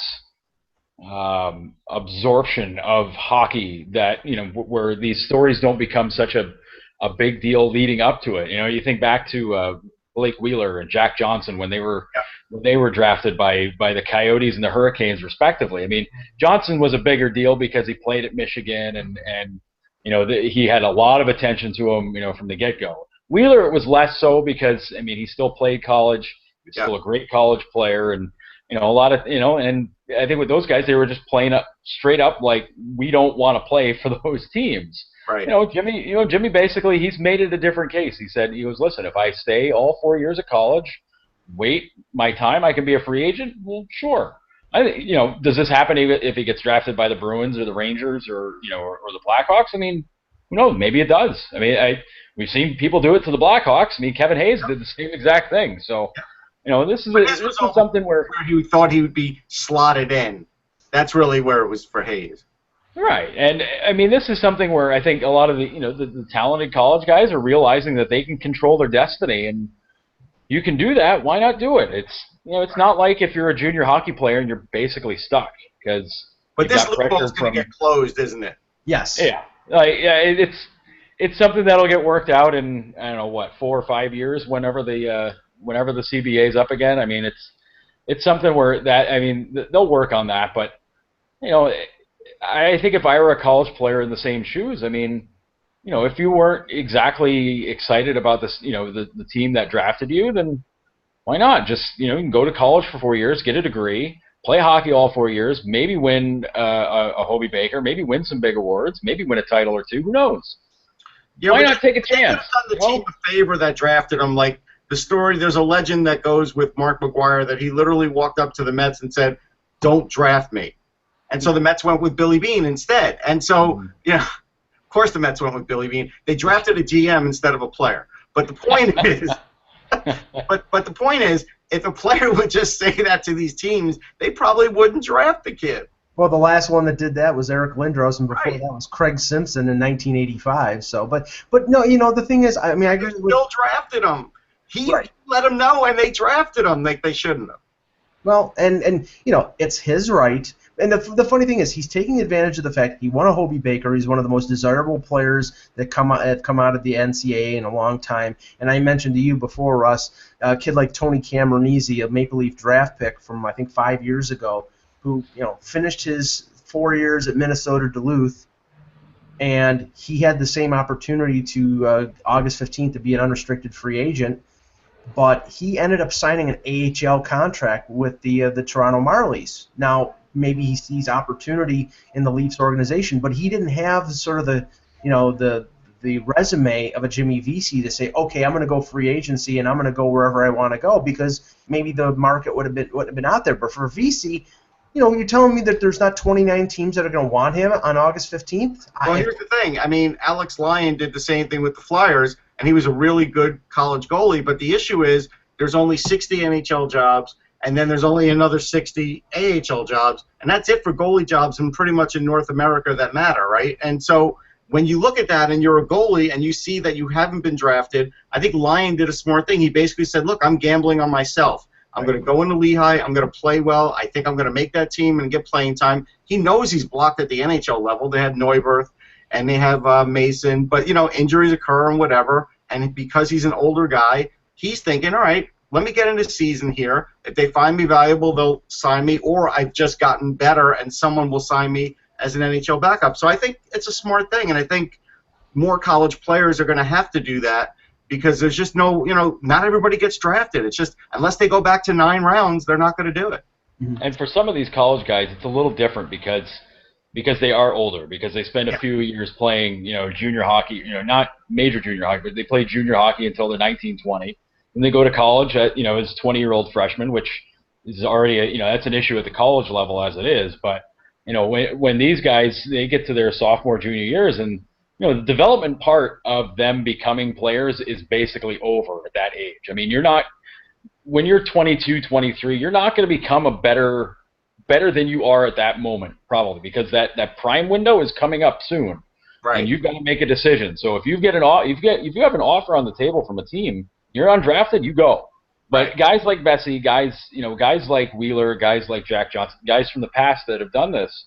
absorption of hockey that where these stories don't become such a big deal leading up to it. You think back to Blake Wheeler and Jack Johnson when they were drafted by the Coyotes and the Hurricanes respectively. I mean, Johnson was a bigger deal because he played at Michigan and he had a lot of attention to him from the get-go. Wheeler, it was less so because he still played college. He was still a great college player, and a lot of and I think with those guys, they were just playing up straight up like we don't want to play for those teams. Right. Jimmy basically, he's made it a different case. He goes, listen, if I stay all 4 years of college, wait my time, I can be a free agent. Well, sure. Does this happen if he gets drafted by the Bruins or the Rangers or the Blackhawks? I mean, who knows? Maybe it does. I mean, we've seen people do it to the Blackhawks. I mean, Kevin Hayes did the same exact thing. So, this is something where you thought he would be slotted in. That's really where it was for Hayes. Right, and I mean, this is something where I think a lot of the talented college guys are realizing that they can control their destiny, and you can do that. Why not do it? It's not like if you're a junior hockey player and you're basically stuck because. But this loophole's going to get closed, isn't it? Yes. Yeah. It's something that'll get worked out in 4 or 5 years whenever the CBA is up again. I mean, it's something where they'll work on that, but I think if I were a college player in the same shoes, I mean, if you weren't exactly excited about this, the team that drafted you, then Why not? Just, you can go to college for 4 years, get a degree, play hockey all 4 years, maybe win a Hobie Baker, maybe win some big awards, maybe win a title or two. Who knows? Yeah, Why but not take a they could chance? have done the team a favor that drafted him. Like the story, there's a legend that goes with Mark McGuire that he literally walked up to the Mets and said, "Don't draft me," and so the Mets went with Billy Beane instead. And so, of course, the Mets went with Billy Beane. They drafted a GM instead of a player. But the point is, but the point is, if a player would just say that to these teams, they probably wouldn't draft the kid. Well, the last one that did that was Eric Lindros, and before Right. that was Craig Simpson in 1985. So, but no, the thing is, I mean, I agree with. Still drafted him. He Right. let him know, and they drafted him like they shouldn't have. Well, and it's his right. And the funny thing is, he's taking advantage of the fact he won a Hobie Baker. He's one of the most desirable players that have come out of the NCAA in a long time. And I mentioned to you before, Russ, a kid like Tony Cameronese, a Maple Leaf draft pick from I think 5 years ago, who finished his 4 years at Minnesota Duluth, and he had the same opportunity to August 15th to be an unrestricted free agent. But he ended up signing an AHL contract with the Toronto Marlies. Now, maybe he sees opportunity in the Leafs organization, but he didn't have sort of the resume of a Jimmy Vesey to say, okay, I'm going to go free agency and I'm going to go wherever I want to go, because maybe the market would have been out there. But for Vesey, you're telling me that there's not 29 teams that are going to want him on August 15th? Well, here's the thing. I mean, Alex Lyon did the same thing with the Flyers, and he was a really good college goalie. But the issue is there's only 60 NHL jobs, and then there's only another 60 AHL jobs, and that's it for goalie jobs and pretty much in North America that matter, right? And so when you look at that and you're a goalie and you see that you haven't been drafted, I think Lyon did a smart thing. He basically said, look, I'm gambling on myself. I'm going to go into Lehigh. I'm going to play well. I think I'm going to make that team and get playing time. He knows he's blocked at the NHL level. They had Neuwirth and they have Mason, but injuries occur and whatever. And because he's an older guy, he's thinking, all right, let me get into season here. If they find me valuable, they'll sign me, or I've just gotten better and someone will sign me as an NHL backup. So I think it's a smart thing, and I think more college players are going to have to do that. Because there's just no, not everybody gets drafted. It's just, unless they go back to 9 rounds, they're not going to do it. And for some of these college guys, it's a little different because they are older, because they spend a few years playing, junior hockey, not major junior hockey, but they play junior hockey until they're 19, 20. Then they go to college at, as a 20-year-old freshman, which is already, that's an issue at the college level as it is. But, when these guys, they get to their sophomore, junior years, and the development part of them becoming players is basically over at that age. I mean, when you're 22, 23, you're not going to become a better than you are at that moment, probably, because that prime window is coming up soon. Right. And you've got to make a decision. So if you have an offer on the table from a team, you're undrafted, you go. But guys like Vesey, guys like Wheeler, guys like Jack Johnson, guys from the past that have done this,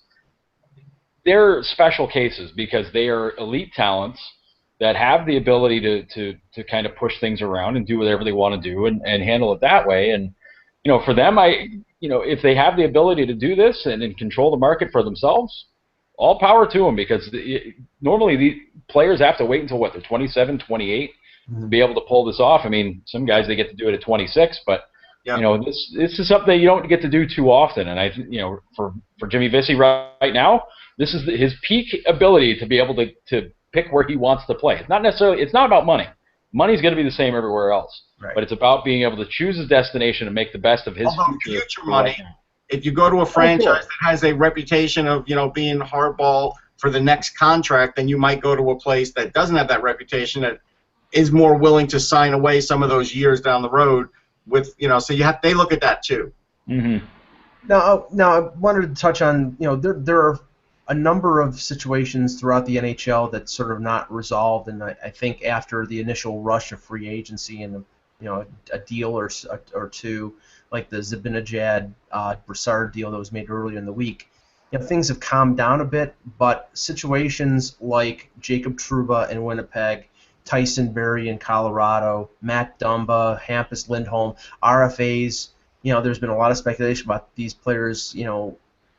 they're special cases because they are elite talents that have the ability to kind of push things around and do whatever they want to do and handle it that way. And, for them, if they have the ability to do this and control the market for themselves, all power to them, because normally the players have to wait until, they're 27, 28 to be able to pull this off. I mean, some guys, they get to do it at 26, but this is something you don't get to do too often. And for Jimmy Vesey right now, this is his peak ability to be able to pick where he wants to play. It's not about money. Money's going to be the same everywhere else. Right. But it's about being able to choose his destination and make the best of his future money. If you go to a franchise that has a reputation of being hardball for the next contract, then you might go to a place that doesn't have that reputation, that is more willing to sign away some of those years down the road. With so they look at that too. Mm-hmm. Now I wanted to touch on there are a number of situations throughout the NHL that's sort of not resolved, and I think after the initial rush of free agency and a deal or two, like the Zibanejad Brassard deal that was made earlier in the week, things have calmed down a bit. But situations like Jacob Trouba in Winnipeg, Tyson Berry in Colorado, Matt Dumba, Hampus Lindholm, RFAs, there's been a lot of speculation about these players,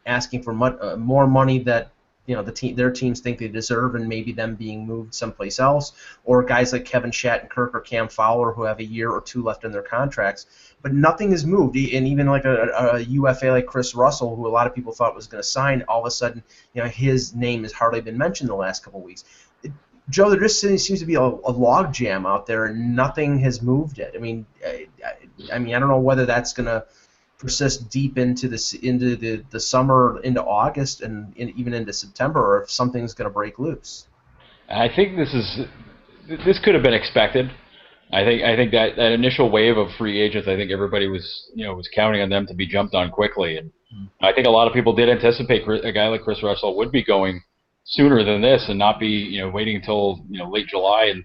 asking for more money that their teams think they deserve, and maybe them being moved someplace else, or guys like Kevin Shattenkirk or Cam Fowler who have a year or two left in their contracts. But nothing is moved, and even like a UFA like Chris Russell, who a lot of people thought was going to sign, all of a sudden, his name has hardly been mentioned the last couple of weeks. Joe, there just seems to be a log jam out there, and nothing has moved it. I mean, I don't know whether that's going to persist deep into the summer, into August, and even into September, or if something's going to break loose. I think this could have been expected. I think that initial wave of free agents, I think everybody was counting on them to be jumped on quickly, and I think a lot of people did anticipate a guy like Chris Russell would be going sooner than this and not be waiting until late July and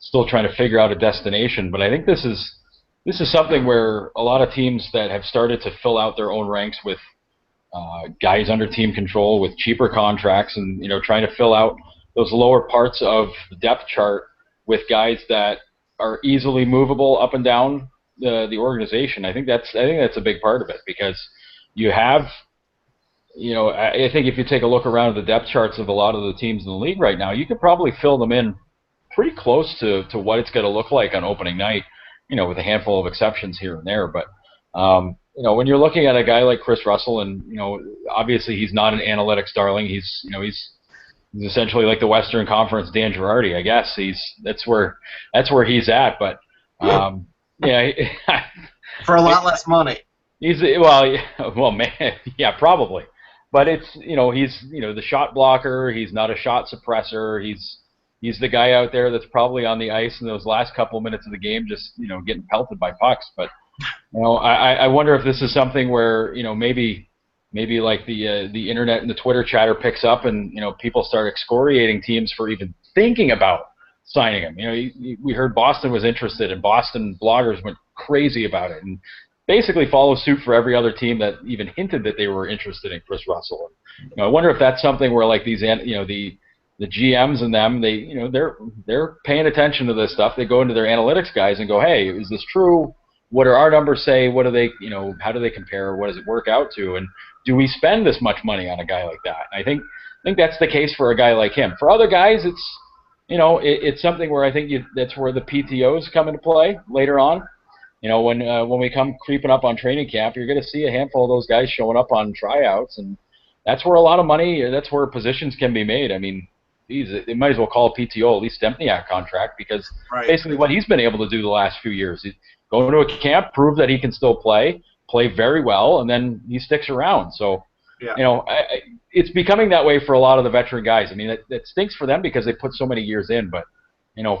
still trying to figure out a destination. But I think this is something where a lot of teams that have started to fill out their own ranks with guys under team control with cheaper contracts and trying to fill out those lower parts of the depth chart with guys that are easily movable up and down the organization. I think that's a big part of it, because you have, I think if you take a look around at the depth charts of a lot of the teams in the league right now, you could probably fill them in pretty close to what it's going to look like on opening night, with a handful of exceptions here and there. But when you're looking at a guy like Chris Russell, and obviously he's not an analytics darling. He's essentially like the Western Conference Dan Girardi, I guess. That's where he's at. But yeah, for a lot less money. Well, man, yeah, probably. But it's he's the shot blocker. He's not a shot suppressor. He's the guy out there that's probably on the ice in those last couple of minutes of the game, just getting pelted by pucks. But I wonder if this is something where maybe like the internet and the Twitter chatter picks up, and people start excoriating teams for even thinking about signing him. We heard Boston was interested, and Boston bloggers went crazy about it, and basically follow suit for every other team that even hinted that they were interested in Chris Russell. I wonder if that's something where like these the GMs and them, they're paying attention to this stuff. They go into their analytics guys and go, hey, is this true? What do our numbers say? What do they, how do they compare? What does it work out to? And do we spend this much money on a guy like that? I think that's the case for a guy like him. For other guys, it's it's something where I think that's where the PTOs come into play later on. When we come creeping up on training camp, you're going to see a handful of those guys showing up on tryouts, and that's where a lot of money, that's where positions can be made. I mean, they might as well call a PTO at least Stempniak contract, because basically what he's been able to do the last few years, he's go into a camp, prove that he can still play very well, and then he sticks around. So, it's becoming that way for a lot of the veteran guys. I mean, it stinks for them because they put so many years in, but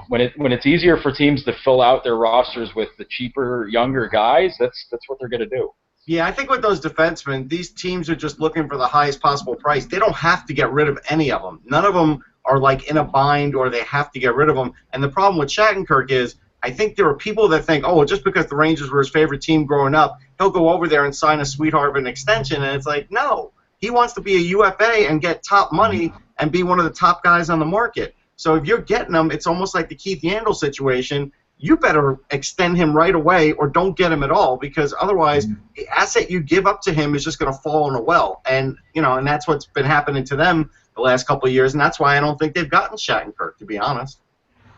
when it's easier for teams to fill out their rosters with the cheaper, younger guys, that's what they're going to do. Yeah, I think with those defensemen, these teams are just looking for the highest possible price. They don't have to get rid of any of them. None of them are like in a bind or they have to get rid of them. And the problem with Shattenkirk is, I think there are people that think, oh, just because the Rangers were his favorite team growing up, he'll go over there and sign a sweetheart of an extension. And it's like, no, he wants to be a UFA and get top money and be one of the top guys on the market. So if you're getting him, it's almost like the Keith Yandel situation. You better extend him right away or don't get him at all, because otherwise the asset you give up to him is just going to fall in a well. And, and that's what's been happening to them the last couple of years, and that's why I don't think they've gotten Shattenkirk, to be honest.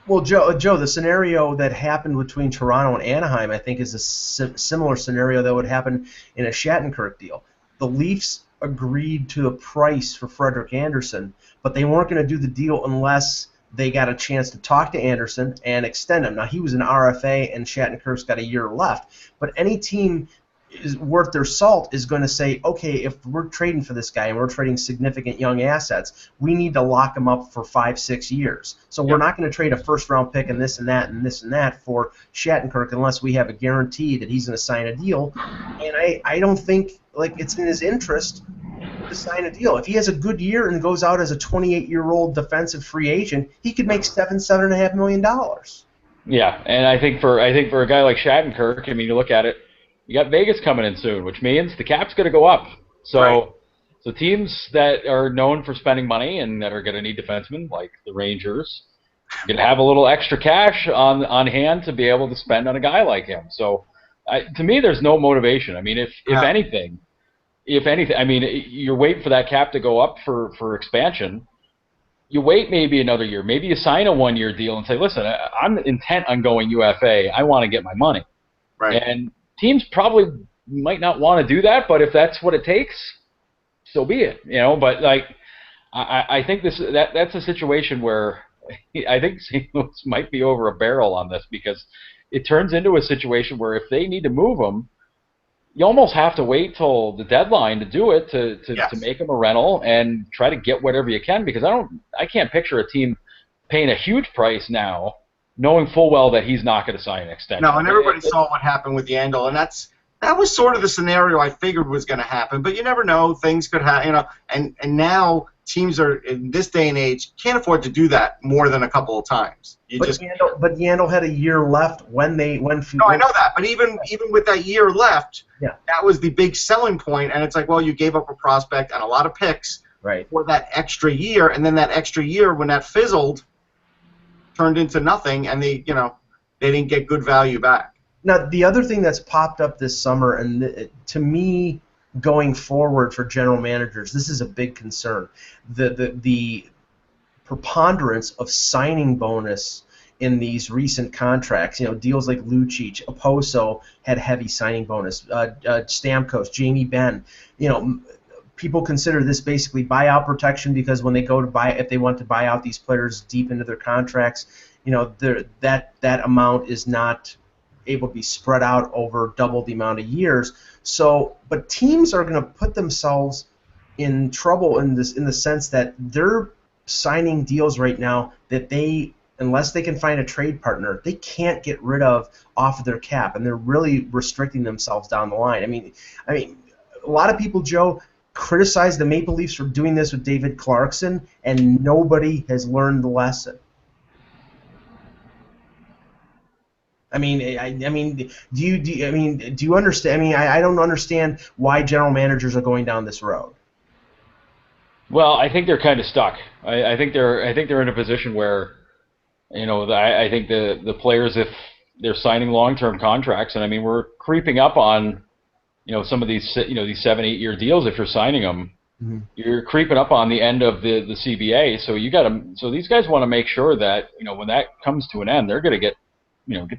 Well, Joe, the scenario that happened between Toronto and Anaheim, I think, is a similar scenario that would happen in a Shattenkirk deal. The Leafs agreed to a price for Frederik Andersen, but they weren't going to do the deal unless they got a chance to talk to Andersen and extend him. Now, he was an RFA, and Shattenkirk's got a year left. But any team is worth their salt is going to say, okay, if we're trading for this guy and we're trading significant young assets, we need to lock him up for 5-6 years. So we're not going to trade a first-round pick and this and that and this and that for Shattenkirk unless we have a guarantee that he's going to sign a deal. And I don't think it's in his interest to sign a deal. If he has a good year and goes out as a 28-year-old defensive free agent, he could make $7.5 million. Yeah, and I think for a guy like Shattenkirk, I mean, you look at it, you got Vegas coming in soon, which means the cap's going to go up. So teams that are known for spending money and that are going to need defensemen, like the Rangers, are going to have a little extra cash on hand to be able to spend on a guy like him. So to me, there's no motivation. I mean, if anything, if anything, I mean, you're waiting for that cap to go up for expansion. You wait maybe another year. Maybe you sign a 1-year deal and say, listen, I'm intent on going UFA. I want to get my money. Right. And teams probably might not want to do that, but if that's what it takes, so be it. But like, I think that's a situation where I think St. Louis might be over a barrel on this, because it turns into a situation where if they need to move them, you almost have to wait till the deadline to do it to make him a rental and try to get whatever you can, because I can't picture a team paying a huge price now, knowing full well that he's not going to sign an extension. No, and everybody saw what happened with Yandel, and that was sort of the scenario I figured was going to happen. But you never know; things could happen. And now teams are, in this day and age, can't afford to do that more than a couple of times. But Yandel had a year left when. No, I know that, but even with that year left, that was the big selling point. And it's like, well, you gave up a prospect and a lot of picks for that extra year, and then that extra year, when that fizzled, turned into nothing, and they didn't get good value back. Now, the other thing that's popped up this summer, and to me, going forward for general managers, this is a big concern. The preponderance of signing bonus in these recent contracts, deals like Lucic, Oposo had heavy signing bonus, Stamkos, Jamie Benn, people consider this basically buyout protection, because when they go to if they want to buy out these players deep into their contracts, that amount is not able to be spread out over double the amount of years. So, but teams are going to put themselves in trouble in the sense that they're signing deals right now that unless they can find a trade partner, they can't get rid of off of their cap, and they're really restricting themselves down the line. I mean, a lot of people, Joe, criticize the Maple Leafs for doing this with David Clarkson, and nobody has learned the lesson. I mean, do you understand? I mean, I don't understand why general managers are going down this road. Well, I think they're kind of stuck. I think they're in a position where, I think the players, if they're signing long-term contracts, and I mean, we're creeping up on, some of these, these 7-8 year deals. If you're signing them, you're creeping up on the end of the CBA. So these guys want to make sure that when that comes to an end, they're going to get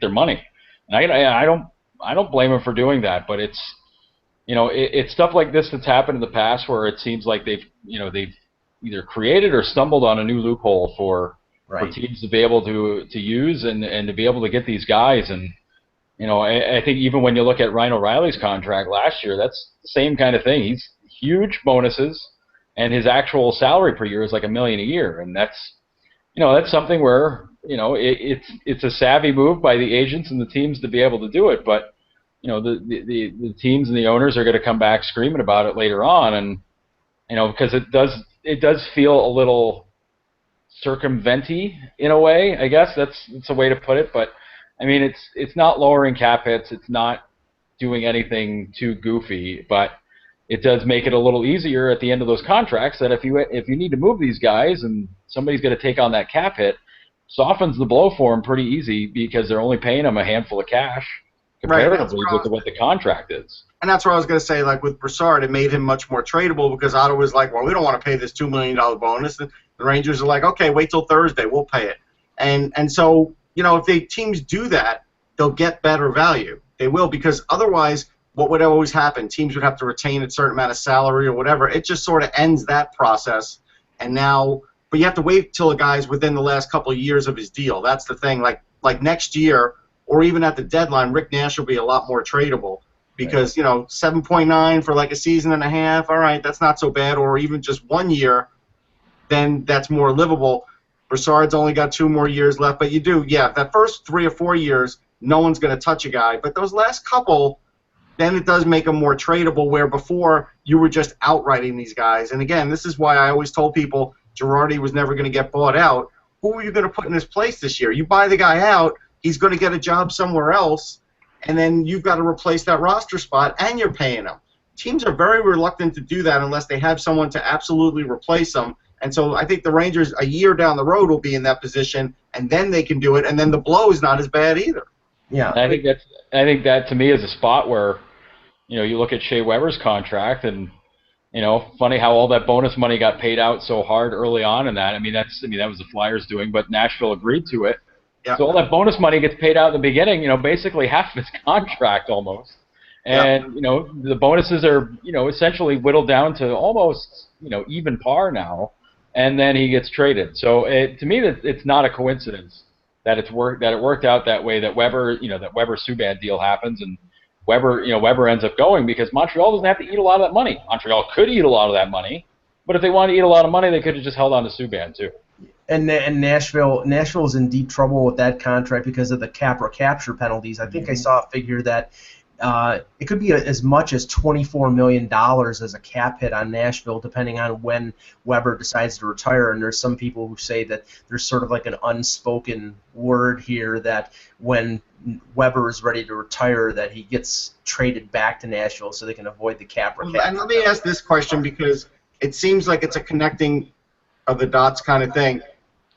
their money. And I don't blame them for doing that, but it's it's stuff like this that's happened in the past where it seems like they've either created or stumbled on a new loophole for teams to be able to use and to be able to get these guys. And I think even when you look at Ryan O'Reilly's contract last year, that's the same kind of thing. He's huge bonuses, and his actual salary per year is like $1 million a year, and that's something where it's a savvy move by the agents and the teams to be able to do it, but the teams and the owners are going to come back screaming about it later on, and because it does feel a little circumventy in a way. I guess that's a way to put it, but I mean it's not lowering cap hits, it's not doing anything too goofy, but it does make it a little easier at the end of those contracts that if you need to move these guys and somebody's going to take on that cap hit, softens the blow for them pretty easy, because they're only paying them a handful of cash comparatively with what the contract is. And that's what I was going to say. Like with Brassard, it made him much more tradable, because Ottawa's like, well, we don't want to pay this $2 million bonus. And the Rangers are like, okay, wait till Thursday, we'll pay it. And so if teams do that, they'll get better value. They will, because otherwise, what would always happen? Teams would have to retain a certain amount of salary or whatever. It just sort of ends that process. And now, but you have to wait till a guy's within the last couple of years of his deal. That's the thing. Like next year, or even at the deadline, Rick Nash will be a lot more tradable, because 7.9 for like a season and a half. All right, that's not so bad. Or even just 1 year, then that's more livable. Brassard's only got 2 more years left, but that first 3 or 4 years, no one's going to touch a guy. But those last couple, then it does make them more tradable, where before you were just outrighting these guys. And again, this is why I always told people Girardi was never going to get bought out. Who are you going to put in his place this year? You buy the guy out, he's going to get a job somewhere else, and then you've got to replace that roster spot, and you're paying him. Teams are very reluctant to do that unless they have someone to absolutely replace them. And so I think the Rangers, a year down the road, will be in that position, and then they can do it, and then the blow is not as bad either. Yeah, I think that to me is a spot where you look at Shea Weber's contract, and funny how all that bonus money got paid out so hard early on in that. I mean, that was the Flyers doing, but Nashville agreed to it. Yeah. So all that bonus money gets paid out in the beginning, basically half of his contract almost. And, the bonuses are, essentially whittled down to almost, even par now. And then he gets traded. So to me, it's not a coincidence that it worked out that way, that Weber Subban deal happens and Weber ends up going, because Montreal doesn't have to eat a lot of that money. Montreal could eat a lot of that money, but if they wanted to eat a lot of money, they could have just held on to Subban too. And Nashville's in deep trouble with that contract because of the cap or capture penalties. I think I saw a figure that it could be as much as $24 million as a cap hit on Nashville, depending on when Weber decides to retire. And there's some people who say that there's sort of like an unspoken word here that when Weber is ready to retire, that he gets traded back to Nashville so they can avoid the cap or capture. And let me ask this question, because it seems like it's a connecting of the dots kind of thing.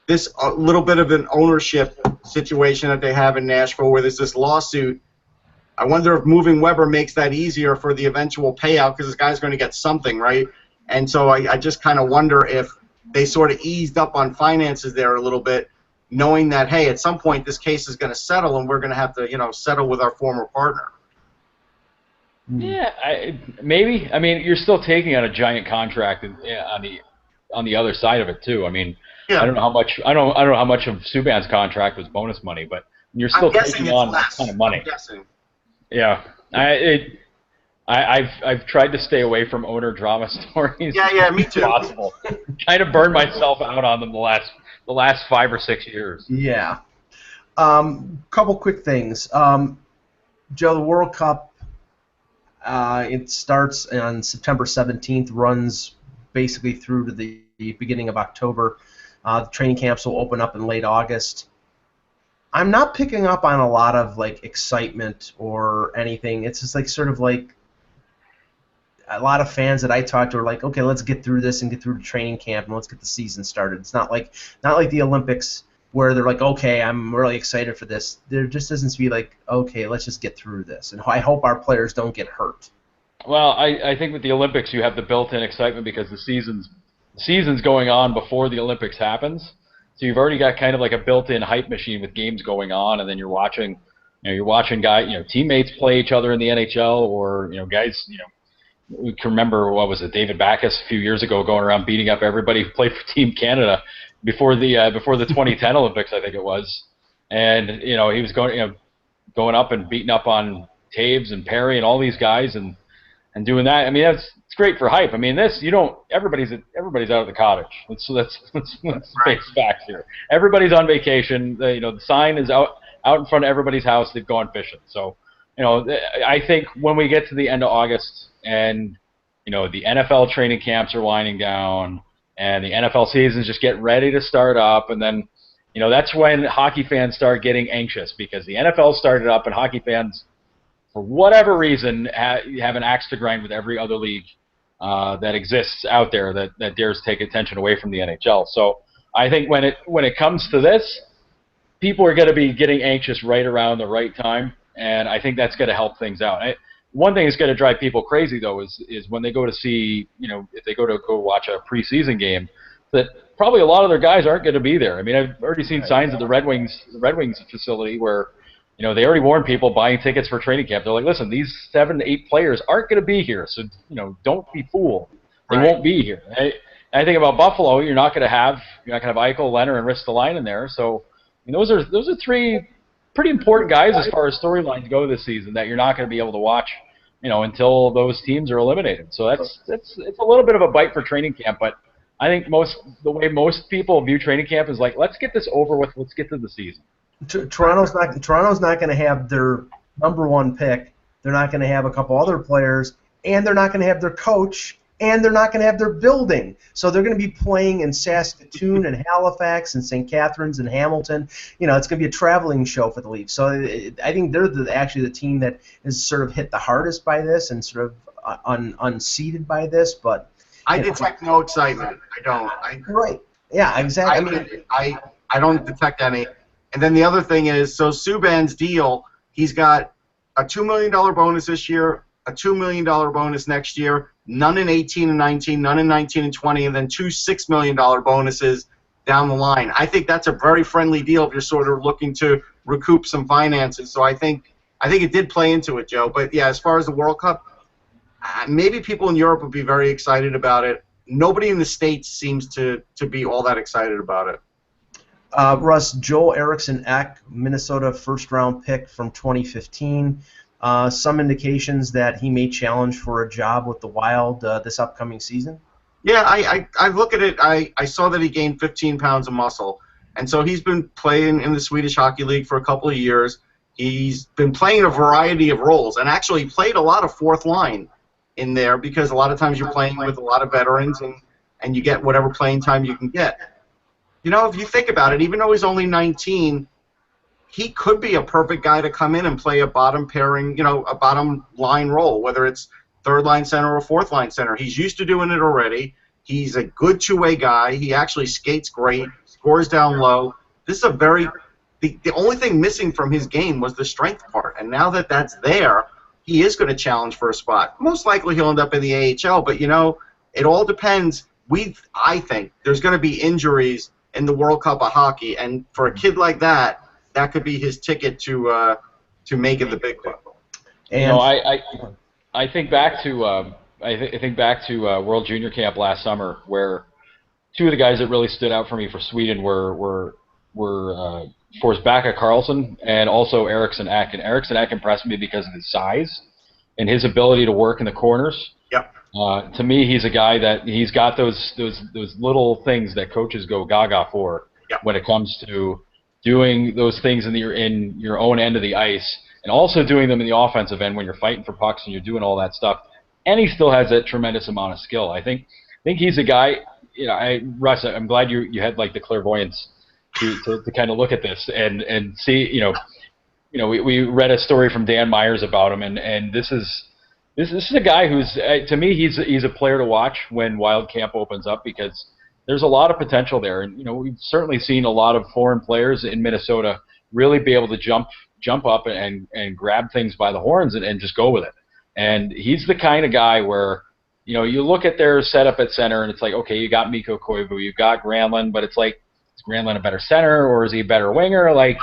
This little bit of an ownership situation that they have in Nashville, where there's this lawsuit. I wonder if moving Weber makes that easier for the eventual payout, because this guy's going to get something, right? And so I just kind of wonder if they sort of eased up on finances there a little bit, knowing that, hey, at some point this case is going to settle and we're going to have to, settle with our former partner. Yeah, maybe. I mean, you're still taking on a giant contract on the other side of it too. I mean, yeah. I don't know how much. I don't know how much of Subban's contract was bonus money, but you're still taking on a ton of money. I'm guessing. Yeah, I've tried to stay away from owner drama stories. Yeah, me too. Possible. Kind of burned myself out on them the last 5 or 6 years. Yeah. Couple quick things. Joe, the World Cup, it starts on September 17th, runs basically through to the beginning of October. The training camps will open up in late August. I'm not picking up on a lot of excitement or anything. It's just sort of like a lot of fans that I talk to are like, okay, let's get through this and get through the training camp and let's get the season started. It's not like the Olympics where they're like, okay, I'm really excited for this. There just doesn't be like, okay, let's just get through this. And I hope our players don't get hurt. Well, I think with the Olympics you have the built-in excitement because the season's going on before the Olympics happens. So you've already got kind of like a built-in hype machine with games going on, and then you're watching guys, teammates play each other in the NHL, or guys, we can remember David Backes a few years ago going around beating up everybody who played for Team Canada before the 2010 Olympics, I think it was, and he was going up and beating up on Taves and Perry and all these guys and doing that. I mean, it's great for hype. I mean, everybody's out of the cottage. Let's face facts here. Everybody's on vacation. The sign is out in front of everybody's house. They've gone fishing. So, I think when we get to the end of August and the NFL training camps are winding down and the NFL season's just getting ready to start up, and then that's when hockey fans start getting anxious because the NFL started up and hockey fans, for whatever reason, have an axe to grind with every other league that exists out there that dares take attention away from the NHL. So I think when it comes to this, people are going to be getting anxious right around the right time, and I think that's going to help things out. One thing that's going to drive people crazy though is when they go to see, if they go watch a preseason game, that probably a lot of their guys aren't going to be there. I mean, I've already seen signs of the Red Wings facility where they already warned people buying tickets for training camp. They're like, listen, these 7 to 8 players aren't going to be here, so don't be fooled. They won't be here. I think about Buffalo, you're not going to have Eichel, Leonard, and Ristolainen there. So those are 3 pretty important guys as far as storylines go this season that you're not going to be able to watch, until those teams are eliminated. So it's a little bit of a bite for training camp, but I think the way most people view training camp is like, let's get this over with. Let's get to the season. Toronto's not going to have their number 1 pick. They're not going to have a couple other players, and they're not going to have their coach, and they're not going to have their building. So they're going to be playing in Saskatoon and Halifax and St. Catharines and Hamilton. It's going to be a traveling show for the Leafs. So I think they're actually the team that is sort of hit the hardest by this and sort of unseated by this. But I detect no excitement. I don't. Right. Yeah. Exactly. I don't detect any. And then the other thing is, so Subban's deal, he's got a $2 million bonus this year, a $2 million bonus next year, none in 18 and 19, none in 19 and 20, and then two $6 million bonuses down the line. I think that's a very friendly deal if you're sort of looking to recoup some finances. So I think it did play into it, Joe. But, yeah, as far as the World Cup, maybe people in Europe would be very excited about it. Nobody in the States seems to be all that excited about it. Russ, Joel Eriksson-Ek, Minnesota first-round pick from 2015. Some indications that he may challenge for a job with the Wild this upcoming season? Yeah, I look at it. I saw that he gained 15 pounds of muscle. And so he's been playing in the Swedish Hockey League for a couple of years. He's been playing a variety of roles and actually played a lot of fourth line in there because a lot of times you're playing with a lot of veterans and you get whatever playing time you can get. You know, if you think about it, even though he's only 19, he could be a perfect guy to come in and play a bottom pairing, you know, a bottom line role, whether it's third line center or fourth line center. He's used to doing it already. He's a good two-way guy. He actually skates great, scores down low. This is a very the only thing missing from his game was the strength part, and now that that's there, he is going to challenge for a spot. Most likely he'll end up in the AHL, but you know, it all depends. I think there's going to be injuries in the World Cup of hockey, and for a kid like that, that could be his ticket to make it the big club. And you know, I think back to I think back to World Junior Camp last summer, where two of the guys that really stood out for me for Sweden were Forsbacka Karlsson and also Eriksson-Ek. And Eriksson-Ek impressed me because of his size and his ability to work in the corners. Yep. To me, he's a guy that he's got those little things that coaches go gaga for when it comes to doing those things in your own end of the ice, and also doing them in the offensive end when you're fighting for pucks and you're doing all that stuff. And he still has that tremendous amount of skill. I think he's a guy. You know, Russ, I'm glad you had like the clairvoyance to kind of look at this and see. You know, we read a story from Dan Myers about him, and this is a guy who's to me he's a player to watch when Wild Camp opens up, because there's a lot of potential there. And you know, we've certainly seen a lot of foreign players in Minnesota really be able to jump up and grab things by the horns and just go with it. And he's the kind of guy where, you know, you look at their setup at center and it's like, okay, you got Mikko Koivu, you've got Granlund, but it's like, is Granlund a better center or is he a better winger? Like,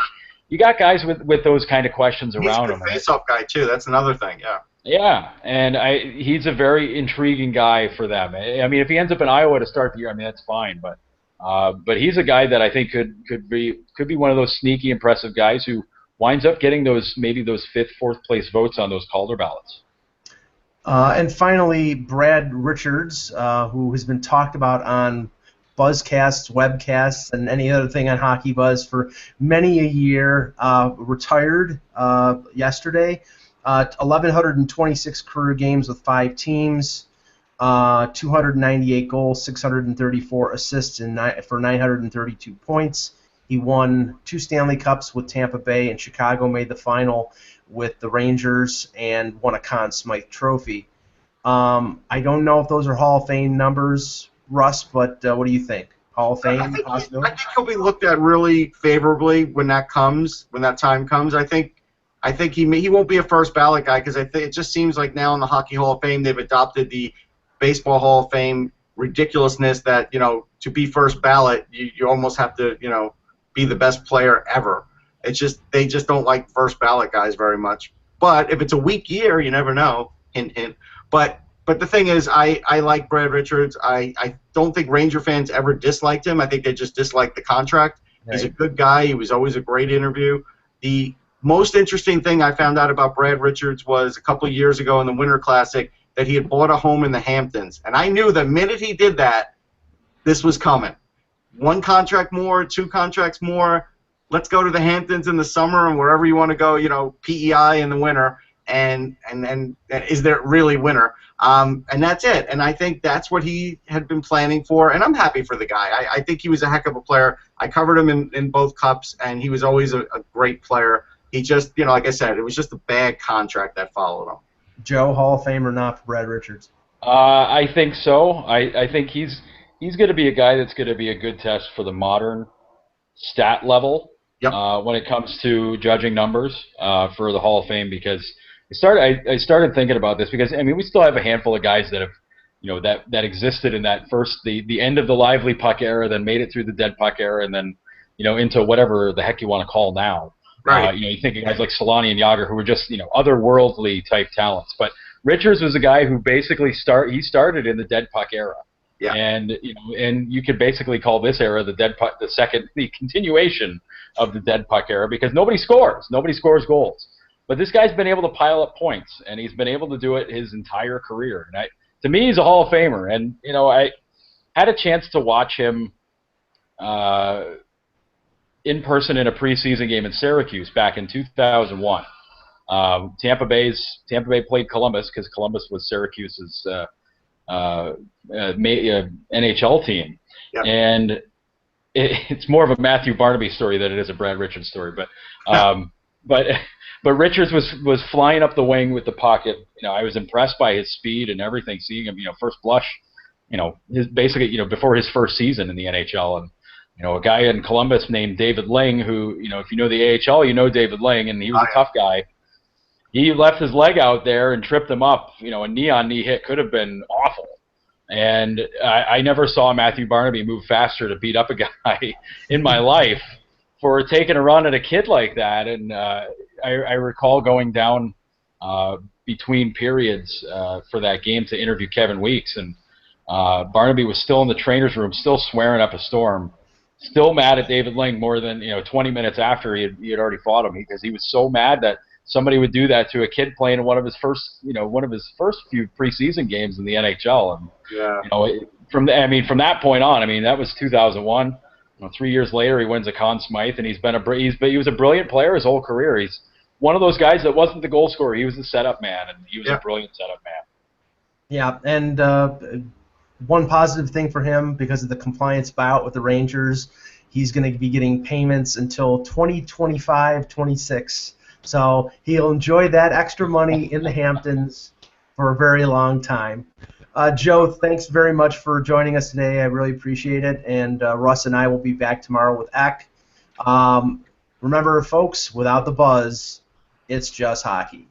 you got guys with those kind of questions around him. He's a face-off guy too. That's another thing. Yeah. Yeah, and he's a very intriguing guy for them. I mean, if he ends up in Iowa to start the year, I mean, that's fine. But he's a guy that I think could be one of those sneaky, impressive guys who winds up getting those 5th, 4th place votes on those Calder ballots. And finally, Brad Richards, who has been talked about on Buzzcasts, webcasts, and any other thing on Hockey Buzz for many a year, retired yesterday. 1,126 career games with 5 teams, 298 goals, 634 assists for 932 points. He won 2 Stanley Cups with Tampa Bay, and Chicago made the final with the Rangers and won a Conn Smythe Trophy. I don't know if those are Hall of Fame numbers, Russ, but what do you think? Hall of Fame? I think he'll be looked at really favorably when that time comes. I think he won't be a first ballot guy, because I think it just seems like now in the Hockey Hall of Fame they've adopted the Baseball Hall of Fame ridiculousness that, you know, to be first ballot you almost have to, you know, be the best player ever. It's just they just don't like first ballot guys very much. But if it's a weak year, you never know. Hint, hint. But the thing is, I like Brad Richards. I don't think Ranger fans ever disliked him. I think they just disliked the contract. Right. He's a good guy. He was always a great interview. The most interesting thing I found out about Brad Richards was a couple of years ago in the Winter Classic that he had bought a home in the Hamptons. And I knew the minute he did that, this was coming. 1 contract more, 2 contracts more. Let's go to the Hamptons in the summer and wherever you want to go, you know, PEI in the winter. And is there really winter? And that's it. And I think that's what he had been planning for. And I'm happy for the guy. I think he was a heck of a player. I covered him in both cups, and he was always a great player. He just, you know, like I said, it was just a bad contract that followed him. Joe, Hall of Fame or not for Brad Richards? I think so. I think he's going to be a guy that's going to be a good test for the modern stat level when it comes to judging numbers for the Hall of Fame, because I started thinking about this because I mean we still have a handful of guys that have that existed in that first the end of the lively puck era, then made it through the dead puck era, and then into whatever the heck you want to call now. Right. You think of guys like Solani and Yager who were just otherworldly type talents, but Richards was a guy who basically started in the dead puck era. Yeah. And and you could basically call this era the dead puck, the continuation of the dead puck era, because nobody scores goals. But this guy's been able to pile up points, and he's been able to do it his entire career. And to me, he's a Hall of Famer. And I had a chance to watch him in person in a preseason game in Syracuse back in 2001. Tampa Bay played Columbus because Columbus was Syracuse's NHL team. Yep. And it's more of a Matthew Barnaby story than it is a Brad Richards story. But Richards was flying up the wing with the pocket. I was impressed by his speed and everything. Seeing him, first blush, before his first season in the NHL, and a guy in Columbus named David Ling, who if you know the AHL, you know David Ling, and he was a tough guy. He left his leg out there and tripped him up. A knee-on-knee hit could have been awful. And I never saw Matthew Barnaby move faster to beat up a guy in my life for taking a run at a kid like that. And I recall going down between periods for that game to interview Kevin Weeks, and Barnaby was still in the trainer's room, still swearing up a storm, still mad at David Ling more than 20 minutes after he had already fought him, because he was so mad that somebody would do that to a kid playing in one of his first few preseason games in the NHL. And from that point on, that was 2001. 3 years later, he wins a Conn Smythe, and he was a brilliant player his whole career. He's one of those guys that wasn't the goal scorer; he was the setup man, and he was a brilliant setup man. Yeah, and one positive thing for him, because of the compliance buyout with the Rangers, he's going to be getting payments until 2025-26. So he'll enjoy that extra money in the Hamptons for a very long time. Joe, thanks very much for joining us today. I really appreciate it. And Russ and I will be back tomorrow with Eck. Remember, folks, without the buzz, it's just hockey.